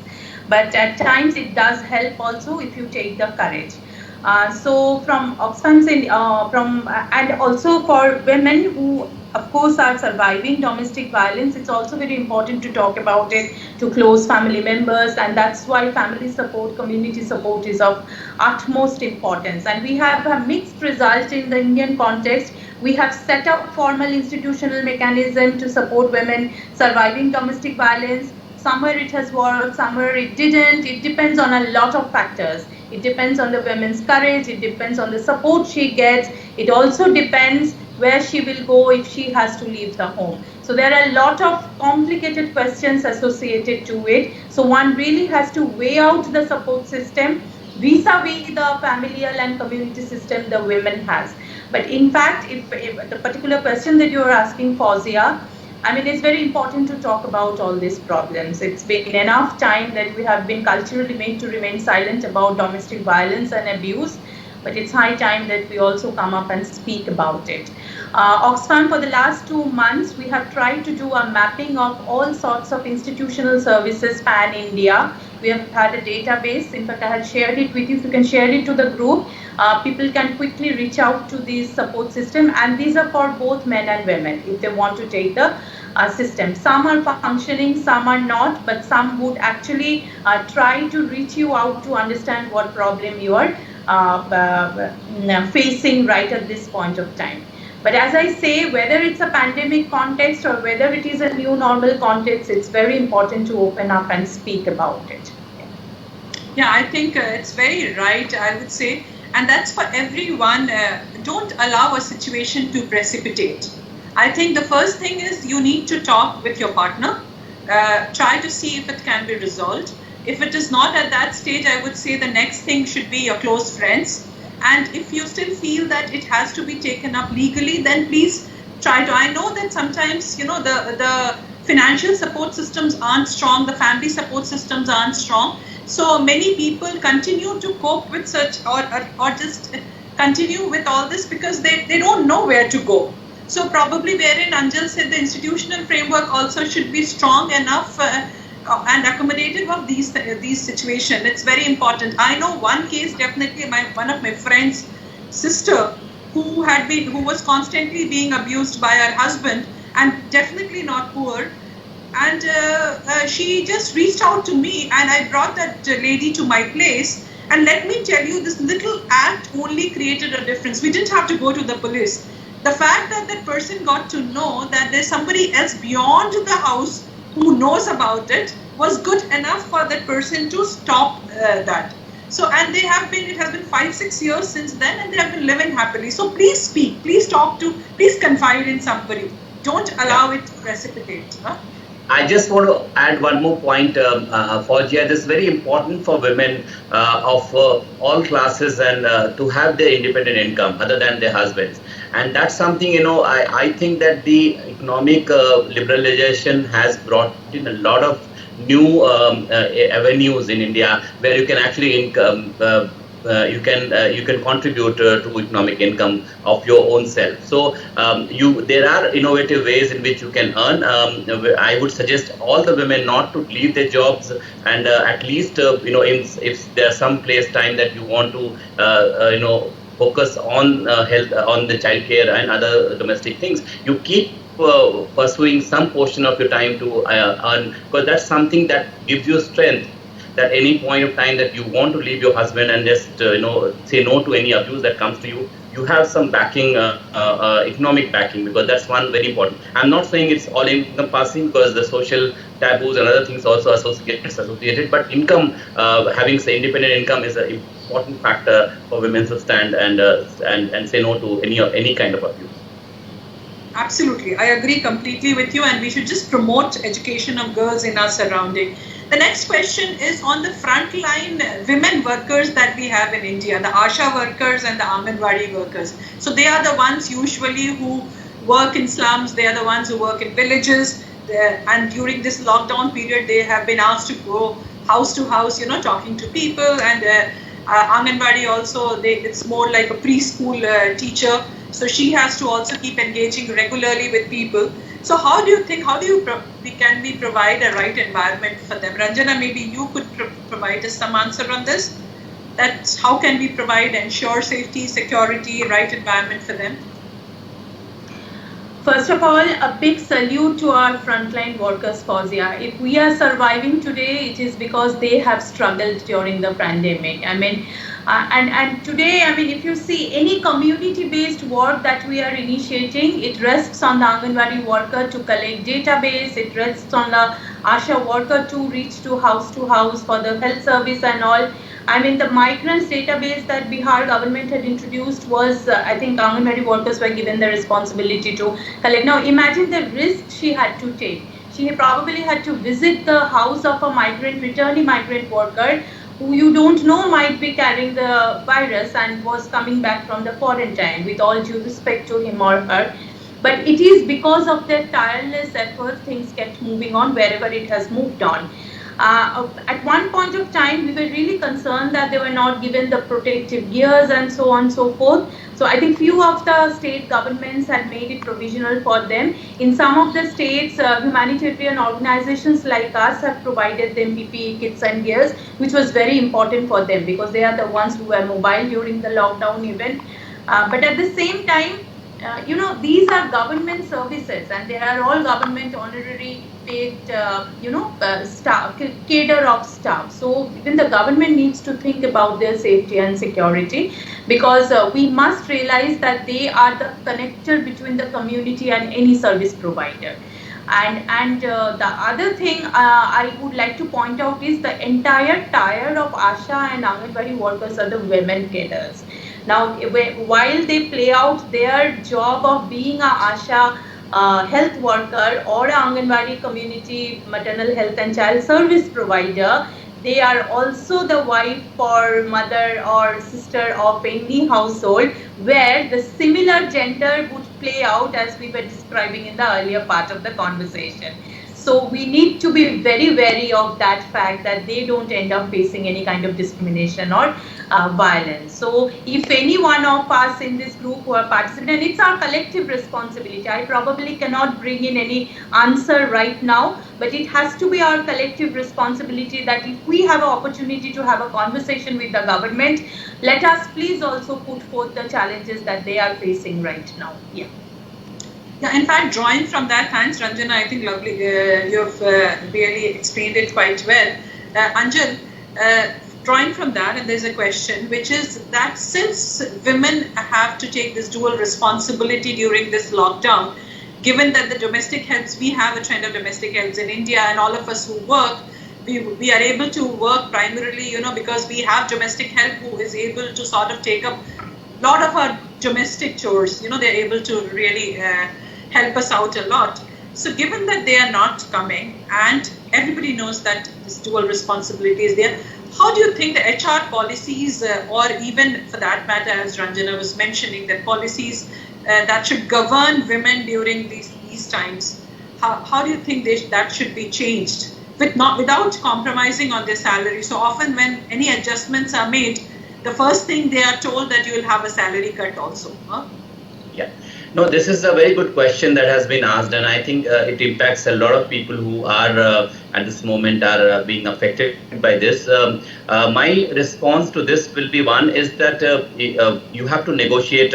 But at times it does help also if you take the courage. So from Oxfam's and also for women who of course are surviving domestic violence, it's also very important to talk about it to close family members, and that's why family support, community support is of utmost importance. And we have a mixed result in the Indian context. We have set up formal institutional mechanism to support women surviving domestic violence. Somewhere it has worked, somewhere it didn't. It depends on a lot of factors. It depends on the woman's courage, it depends on the support she gets. It also depends where she will go if she has to leave the home. So there are a lot of complicated questions associated to it. So one really has to weigh out the support system vis-a-vis the familial and community system the women has. But in fact, if the particular question that you are asking, Fauzia, I mean, it's very important to talk about all these problems. It's been enough time that we have been culturally made to remain silent about domestic violence and abuse, but it's high time that we also come up and speak about it. Oxfam, for the last 2 months, we have tried to do a mapping of all sorts of institutional services pan-India. We have had a database. In fact, I had shared it with you. If you can share it to the group, people can quickly reach out to this support system, and these are for both men and women if they want to take the system. Some are functioning, some are not, but some would actually try to reach you out to understand what problem you are facing right at this point of time. But as I say, whether it's a pandemic context or whether it is a new normal context, it's very important to open up and speak about it. Yeah, I think it's very right, I would say. And that's for everyone. Don't allow a situation to precipitate. I think the first thing is you need to talk with your partner. Try to see if it can be resolved. If it is not at that stage, I would say the next thing should be your close friends. And if you still feel that it has to be taken up legally, then please try to. I know that sometimes, you know, the financial support systems aren't strong, the family support systems aren't strong. So many people continue to cope with such or just continue with all this because they don't know where to go. So probably wherein Anjal said the institutional framework also should be strong enough and accommodative of these situations. It's very important. I know one case definitely. One of my friends' sister who was constantly being abused by her husband, and definitely not poor. And she just reached out to me, and I brought that lady to my place. And let me tell you, this little act only created a difference. We didn't have to go to the police. The fact that that person got to know that there's somebody else beyond the house who knows about it was good enough for that person to stop that. So, and it has been 5-6 years since then, and they have been living happily. So please speak, please please confide in somebody. Don't allow it to precipitate. Huh? I just want to add one more point, Fauzia. It is very important for women of all classes and to have their independent income other than their husbands. And that's something, you know, I think that the economic liberalization has brought in a lot of new avenues in India where you can actually you can contribute to economic income of your own self. So there are innovative ways in which you can earn. I would suggest all the women not to leave their jobs, and at least if there's some place time that you want to focus on health, on the childcare and other domestic things, you keep pursuing some portion of your time to earn, because that's something that gives you strength. That any point of time that you want to leave your husband and just say no to any abuse that comes to you, you have some backing, economic backing, because that's one very important. I'm not saying it's all encompassing, because the social taboos and other things also associated, but income, having independent income is an important factor for women to stand and say no to any kind of abuse. Absolutely, I agree completely with you, and we should just promote education of girls in our surrounding. The next question is on the frontline women workers that we have in India, the ASHA workers and the Anganwadi workers. So they are the ones usually who work in slums, they are the ones who work in villages, and during this lockdown period, they have been asked to go house to house, talking to people, and Anganwadi also, it's more like a preschool teacher. So she has to also keep engaging regularly with people. So how do you think, can we provide a right environment for them? Ranjana, maybe you could provide us some answer on this. That's how can we ensure safety, security, right environment for them? First of all, a big salute to our frontline workers, Fauzia. If we are surviving today, it is because they have struggled during the pandemic. I mean, and today, I mean, if you see any community-based work that we are initiating, it rests on the Anganwadi worker to collect database, it rests on the ASHA worker to reach to house for the health service and all. I mean, the migrants database that Bihar government had introduced was, I think Anganwadi workers were given the responsibility to collect. Now, imagine the risk she had to take. She probably had to visit the house of a returning migrant worker who you don't know might be carrying the virus and was coming back from the quarantine, with all due respect to him or her. But it is because of their tireless efforts, things kept moving on wherever it has moved on. At one point of time, we were really concerned that they were not given the protective gears and so on and so forth. So I think few of the state governments had made it provisional for them. In some of the states, humanitarian organizations like us have provided them PPE kits and gears, which was very important for them because they are the ones who were mobile during the lockdown event. But at the same time, these are government services and they are all government honorary paid, staff, cadre of staff. So even the government needs to think about their safety and security because we must realize that they are the connector between the community and any service provider. And the other thing I would like to point out is the entire tier of ASHA and Anganwadi workers are the women cadres. Now, while they play out their job of being a ASHA health worker or a Anganwadi community maternal health and child service provider, they are also the wife or mother or sister of any household where the similar gender would play out as we were describing in the earlier part of the conversation. So we need to be very wary of that fact that they don't end up facing any kind of discrimination or violence. So if any one of us in this group who are participating, and it's our collective responsibility. I probably cannot bring in any answer right now, but it has to be our collective responsibility that if we have an opportunity to have a conversation with the government, let us please also put forth the challenges that they are facing right now. Yeah. Yeah, in fact, drawing from that, thanks Ranjana, I think lovely, you've really explained it quite well. Anjal, drawing from that, and there's a question, which is that since women have to take this dual responsibility during this lockdown, given that the domestic helps, we have a trend of domestic helps in India, and all of us who work, we are able to work primarily, because we have domestic help who is able to sort of take up a lot of our domestic chores, they're able to really help us out a lot. So given that they are not coming and everybody knows that this dual responsibility is there, how do you think the HR policies or even for that matter, as Ranjana was mentioning, that policies that should govern women during these times, how do you think that should be changed without compromising on their salary? So often when any adjustments are made, the first thing they are told that you will have a salary cut also. Huh? Yeah. No, this is a very good question that has been asked, and I think it impacts a lot of people who are at this moment are being affected by this. My response to this will be one is that you have to negotiate.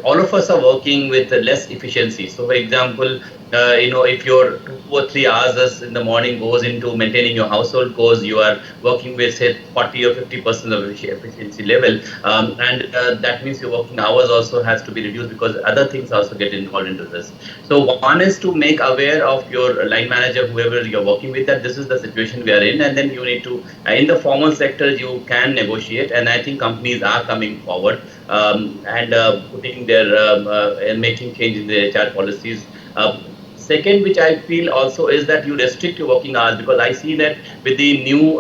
All of us are working with less efficiency. So, for example, if your 2 or 3 hours in the morning goes into maintaining your household chores, you are working with say 40 or 50% of efficiency level, and that means your working hours also has to be reduced because other things also get involved into this. So one is to make aware of your line manager, whoever you're working with, that this is the situation we are in, and then you need to, in the formal sectors, you can negotiate, and I think companies are coming forward and putting their making change in the HR policies. Second, which I feel also is that you restrict your working hours, because I see that with the new,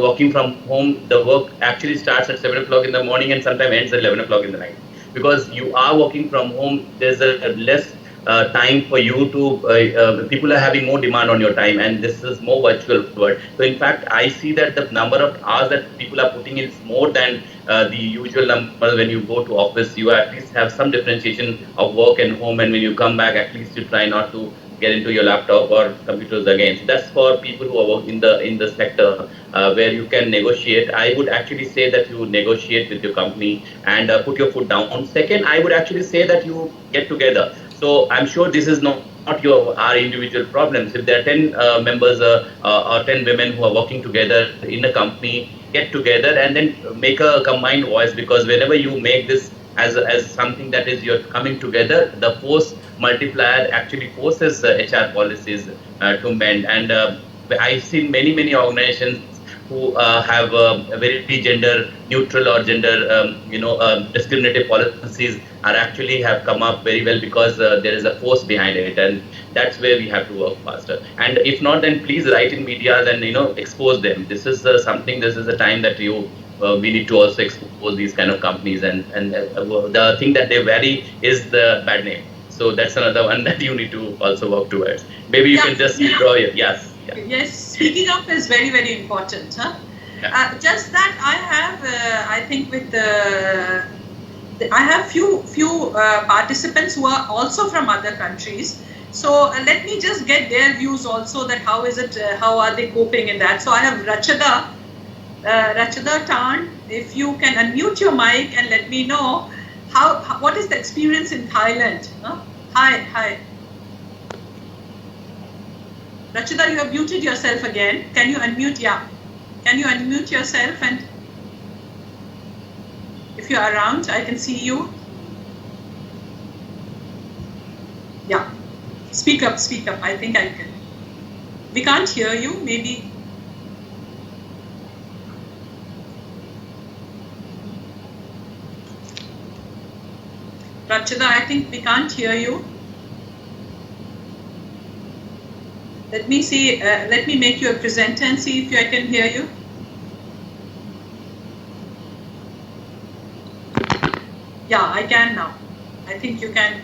working from home, the work actually starts at 7 o'clock in the morning and sometimes ends at 11 o'clock in the night. Because you are working from home, there's a less time for you to, people are having more demand on your time, and this is more virtual world. So in fact, I see that the number of hours that people are putting in is more than the usual number. When you go to office, you at least have some differentiation of work and home, and when you come back, at least you try not to get into your laptop or computers again. So that's for people who are working in the sector where you can negotiate. I would actually say that you negotiate with your company and put your foot down. Second, I would actually say that you get together. So I'm sure this is not our individual problems. If there are 10 members or 10 women who are working together in a company, get together and then make a combined voice, because whenever you make this as something that is you're coming together, the force multiplier actually forces HR policies to mend. And I've seen many organizations who have a very gender neutral or gender discriminative policies are actually have come up very well, because there is a force behind it, and that's where we have to work faster. And if not, then please write in media and expose them. This is something. This is a time that we need to also expose these kind of companies, and the thing that they vary is the bad name. So that's another one that you need to also work towards. Maybe you can just draw your yes. Yeah. Yes, speaking up is very important. Huh? Yeah. Just that I have, I think with I have few participants who are also from other countries. So let me just get their views also, that how is it, how are they coping in that. So I have Rachida Tan, if you can unmute your mic and let me know what is the experience in Thailand. Huh? Hi. Rachida, you have muted yourself again. Can you unmute? Yeah. Can you unmute yourself? And if you are around, I can see you. Yeah. Speak up. I think I can. We can't hear you. Maybe. Rachida, I think we can't hear you. Let me see, let me make you a presenter and see if I can hear you. Yeah, I can now. I think you can.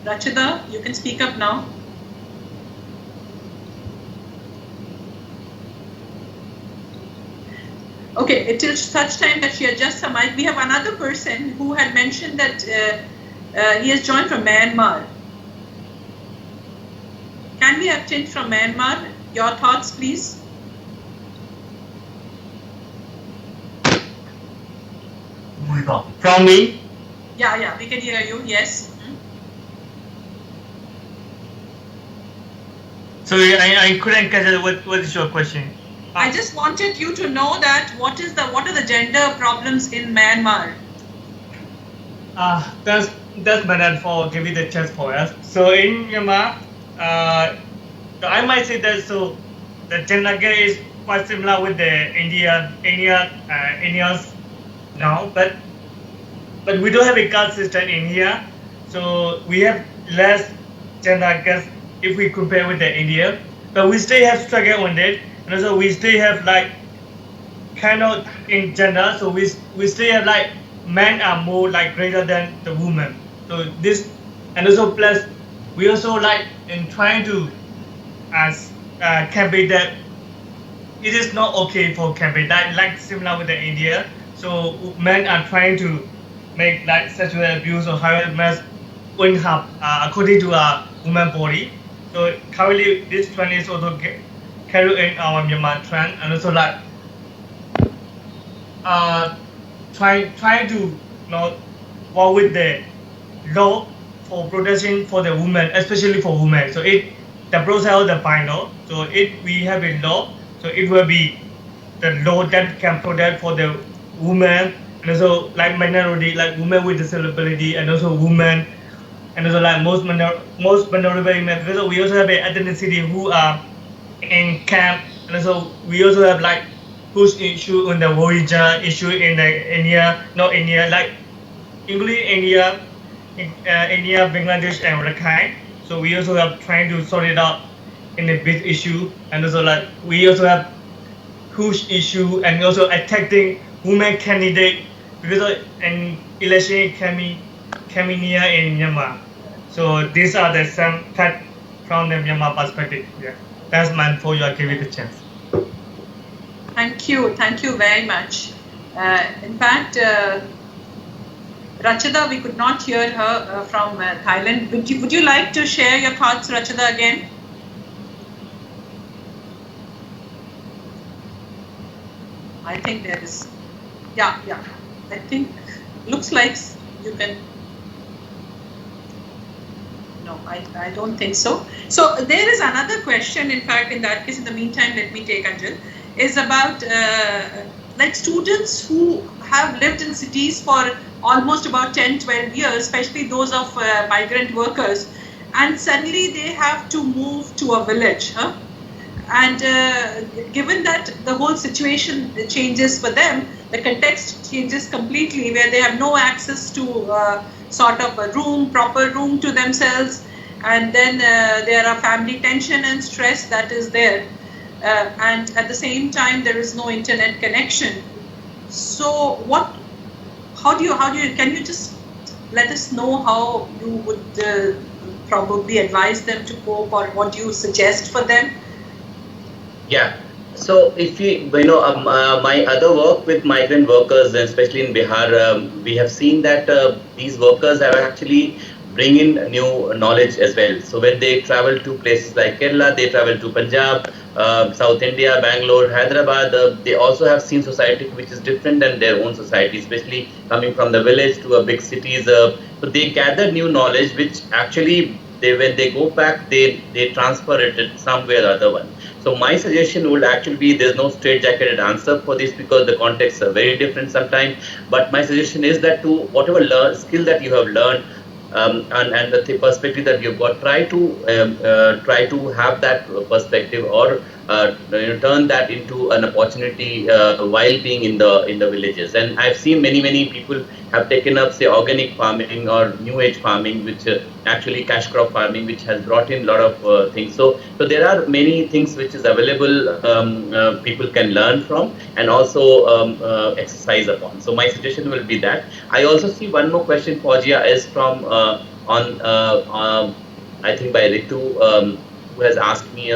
Rachida, you can speak up now. Okay, until such time that she adjusts her mic, we have another person who had mentioned that he has joined from Myanmar. Can we have Tint from Myanmar? Your thoughts, please. From me? Yeah, we can hear you, yes. Sorry, I couldn't catch it. What is your question? I just wanted you to know that what are the gender problems in Myanmar? That's Manan for giving the chance for us. So in Myanmar, I might say that the gender gap is quite similar with the Indians now, but we don't have a caste system in here, so we have less gender gap if we compare with the India, but we still have struggle on that, and also we still have like kind of in gender, so we still have like men are more like greater than the women. So this, and also plus we also like in trying to campaign that it is not okay for campaign like similar with the India. So men are trying to make like sexual abuse or harassment according to a woman body. So currently this trend is also carried in our Myanmar trend, and also like trying to work with the law for protection for the women, especially for women. So the process of the final. So we have a law, so it will be the law that can protect for the women, and also like minority, like women with disability, and also women, and also like most vulnerable women. Because we also have an ethnicity who are in camp, and also we also have like push issue on the Rohingya issue in the India, not India, like including India, Bangladesh, and Rakhine. So we also have trying to sort it out in a big issue, and also like we also have push issue and also attacking women candidate, because in election Khmer in Myanmar. So these are the some fact from the Myanmar perspective. Yeah, that's meant for your giving the chance. Thank you very much. In fact, Rachida, we could not hear her from Thailand. Would you like to share your thoughts, Rachida, again? I think there is, yeah. I think, looks like you can, no, I don't think so. So there is another question, in fact, in that case, in the meantime, let me take Anjal, is about like students who have lived in cities for almost about 10, 12 years, especially those of migrant workers, and suddenly they have to move to a village. And given that the whole situation changes for them, the context changes completely, where they have no access to sort of a proper room to themselves, and then there are family tension and stress that is there, and at the same time there is no internet connection. So can you just let us know how you would probably advise them to cope, or what you suggest for them? Yeah. So if my other work with migrant workers, especially in Bihar, we have seen that these workers have actually bring in new knowledge as well. So when they travel to places like Kerala, they travel to Punjab, South India, Bangalore, Hyderabad, they also have seen society which is different than their own society, especially coming from the village to a big cities. So they gather new knowledge, which actually when they go back, they transfer it somewhere or other one. So my suggestion would actually be, there's no straightjacketed answer for this because the contexts are very different sometimes. But my suggestion is that to whatever skill that you have learned and the perspective that you've got, try to have that perspective, or turn that into an opportunity while being in the villages. And I've seen many people have taken up, say, organic farming or new age farming, which actually cash crop farming, which has brought in a lot of things. So there are many things which is available, people can learn from and also exercise upon. So my suggestion will be that. I also see one more question, Fauziya, is from I think by Ritu, who has asked me,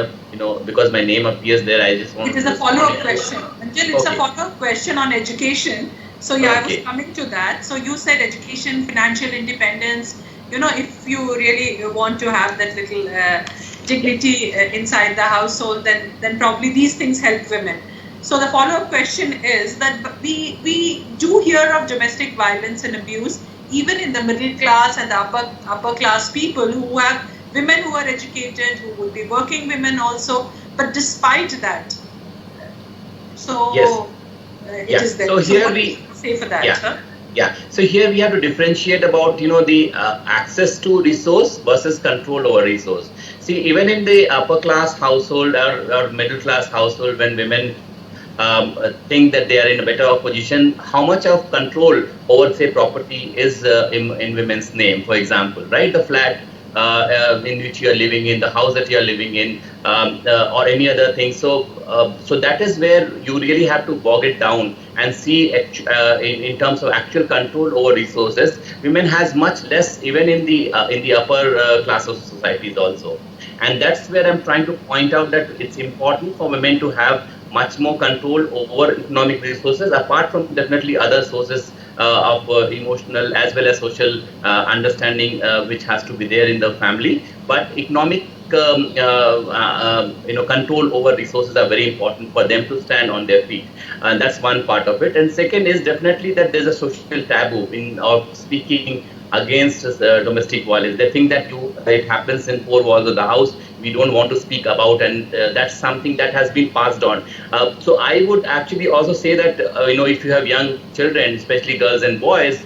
because my name appears there, I just want to... It is a follow-up question. Until it's a follow-up question on education. So yeah, I was coming to that. So you said education, financial independence, if you really want to have that little dignity inside the household, then probably these things help women. So the follow-up question is that we do hear of domestic violence and abuse, even in the middle class and the upper class people who have women who are educated, who would be working women also, but despite that, so yes. it is there. So here what we say for that, huh? Yeah. So here we have to differentiate about the access to resource versus control over resource. See, even in the upper class household or middle class household, when women think that they are in a better position, how much of control over, say, property is in women's name, for example, right? The flat in which you are living in, the house that you are living in, or any other thing. So that is where you really have to bog it down and see in terms of actual control over resources. Women has much less, even in the upper class of societies also. And that's where I'm trying to point out that it's important for women to have much more control over economic resources, apart from definitely other sources of emotional as well as social understanding, which has to be there in the family. But economic control over resources are very important for them to stand on their feet, and that's one part of it. And second is definitely that there's a social taboo of speaking against domestic violence. They think that it happens in four walls of the house, we don't want to speak about, and that's something that has been passed on. So I would actually also say that if you have young children, especially girls and boys,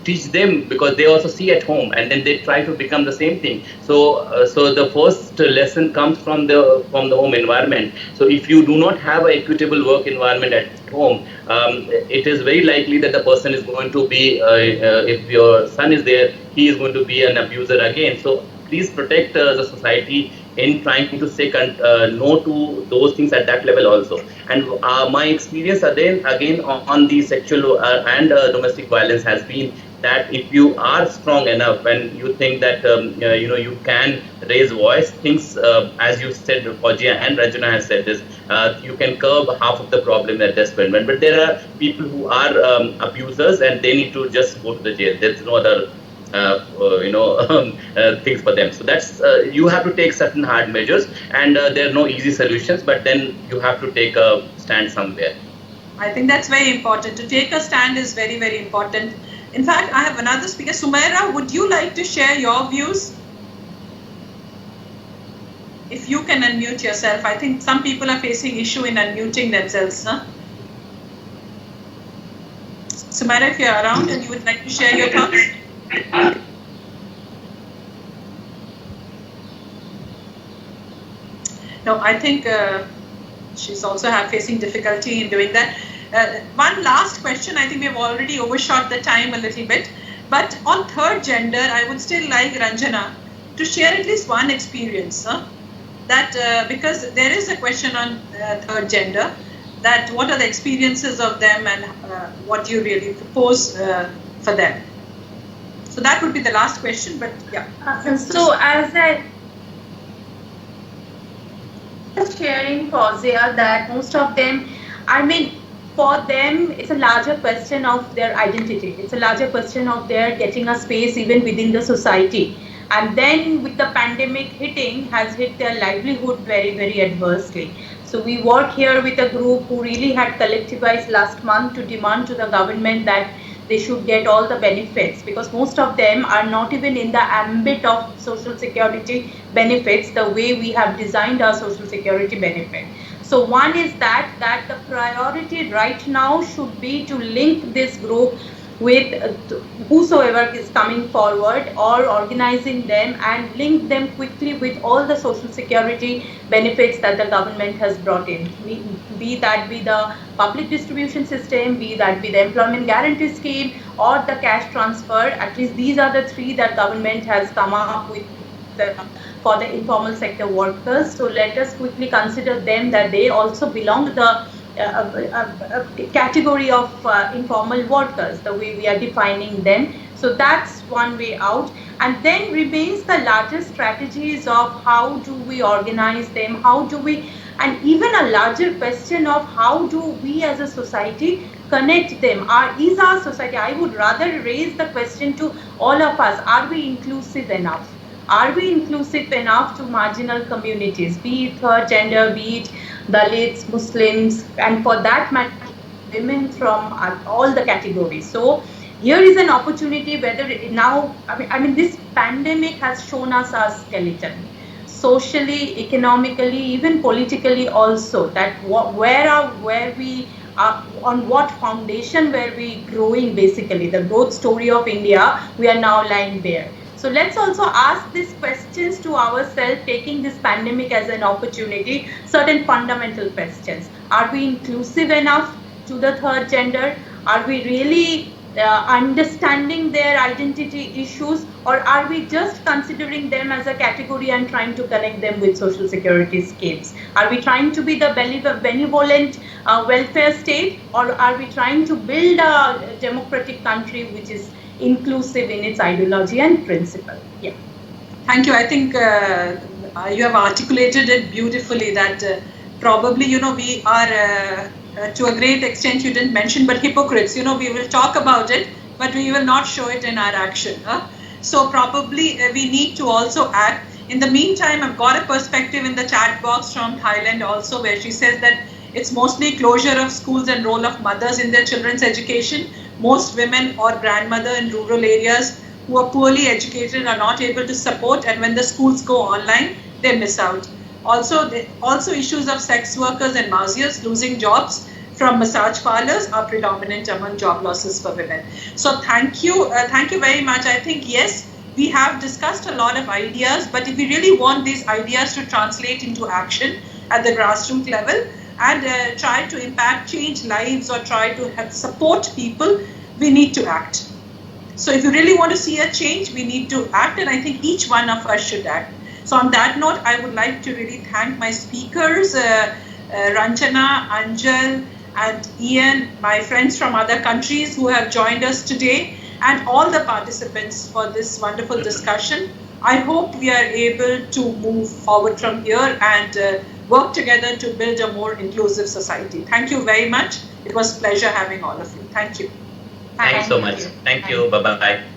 teach them, because they also see at home and then they try to become the same thing. So the first lesson comes from the home environment. So if you do not have an equitable work environment at home, it is very likely that the person is going to be, if your son is there, he is going to be an abuser again. So please protect the society in trying to say no to those things at that level also. And my experience again on the sexual and domestic violence has been that if you are strong enough and you think that you can raise voice, things as you said, Fauziya and Ranjana has said this, you can curb half of the problem at this point. But there are people who are abusers and they need to just go to the jail. There's no other things for them. So that's you have to take certain hard measures, and there are no easy solutions, but then you have to take a stand somewhere. I think that's very important. To take a stand is very, very important. In fact, I have another speaker. Sumaira, would you like to share your views? If you can unmute yourself. I think some people are facing issue in unmuting themselves. Huh? Sumaira, if you're around and you would like to share your thoughts. No, I think she's also facing difficulty in doing that. One last question. I think we have already overshot the time a little bit. But on third gender, I would still like Ranjana to share at least one experience. That because there is a question on third gender, that what are the experiences of them and what do you really propose for them? So that would be the last question, but yeah. So as I was sharing, Fauziya, that most of them, I mean, for them, it's a larger question of their identity. It's a larger question of their getting a space even within the society. And then with the pandemic hitting, has hit their livelihood very, very adversely. So we work here with a group who really had collectivized last month to demand to the government that they should get all the benefits, because most of them are not even in the ambit of social security benefits the way we have designed our social security benefit. So one is that the priority right now should be to link this group with whosoever is coming forward, or organizing them and link them quickly with all the social security benefits that the government has brought in. Be that be the public distribution system, be that be the employment guarantee scheme, or the cash transfer. At least these are the three that government has come up with for the informal sector workers. So let us quickly consider them, that they also belong to the category of informal workers, the way we are defining them. So that's one way out. And then remains the larger strategies of how do we organize them, how do we, and even a larger question of how do we as a society connect them. Is our society, I would rather raise the question to all of us, are we inclusive enough? Are we inclusive enough to marginal communities, be it third gender, be it Dalits, Muslims, and for that matter, women from all the categories. So here is an opportunity, whether now, I mean, this pandemic has shown us our skeleton, socially, economically, even politically also, that where we are, on what foundation were we growing, basically, the growth story of India, we are now lying bare. So let's also ask these questions to ourselves, taking this pandemic as an opportunity, certain fundamental questions. Are we inclusive enough to the third gender? Are we really understanding their identity issues, or are we just considering them as a category and trying to connect them with social security schemes? Are we trying to be the benevolent welfare state, or are we trying to build a democratic country which is inclusive in its ideology and principle? Yeah. Thank you. I think you have articulated it beautifully, that probably, we are to a great extent, you didn't mention, but hypocrites. We will talk about it, but we will not show it in our action. So probably we need to also act. In the meantime, I've got a perspective in the chat box from Thailand also, where she says that it's mostly closure of schools and role of mothers in their children's education. Most women or grandmother in rural areas who are poorly educated are not able to support, and when the schools go online, they miss out. Also issues of sex workers and masseurs losing jobs from massage parlors are predominant among job losses for women. So thank you very much. I think, yes, we have discussed a lot of ideas, but if we really want these ideas to translate into action at the grassroots level and try to impact, change lives, or try to help support people, we need to act. So if you really want to see a change, we need to act, and I think each one of us should act. So on that note, I would like to really thank my speakers, Ranjana, Anjal, and Ian, my friends from other countries who have joined us today. and all the participants for this wonderful discussion. I hope we are able to move forward from here and work together to build a more inclusive society. Thank you very much. It was a pleasure having all of you. Thank you. Thanks so much. Thank you. Bye-bye.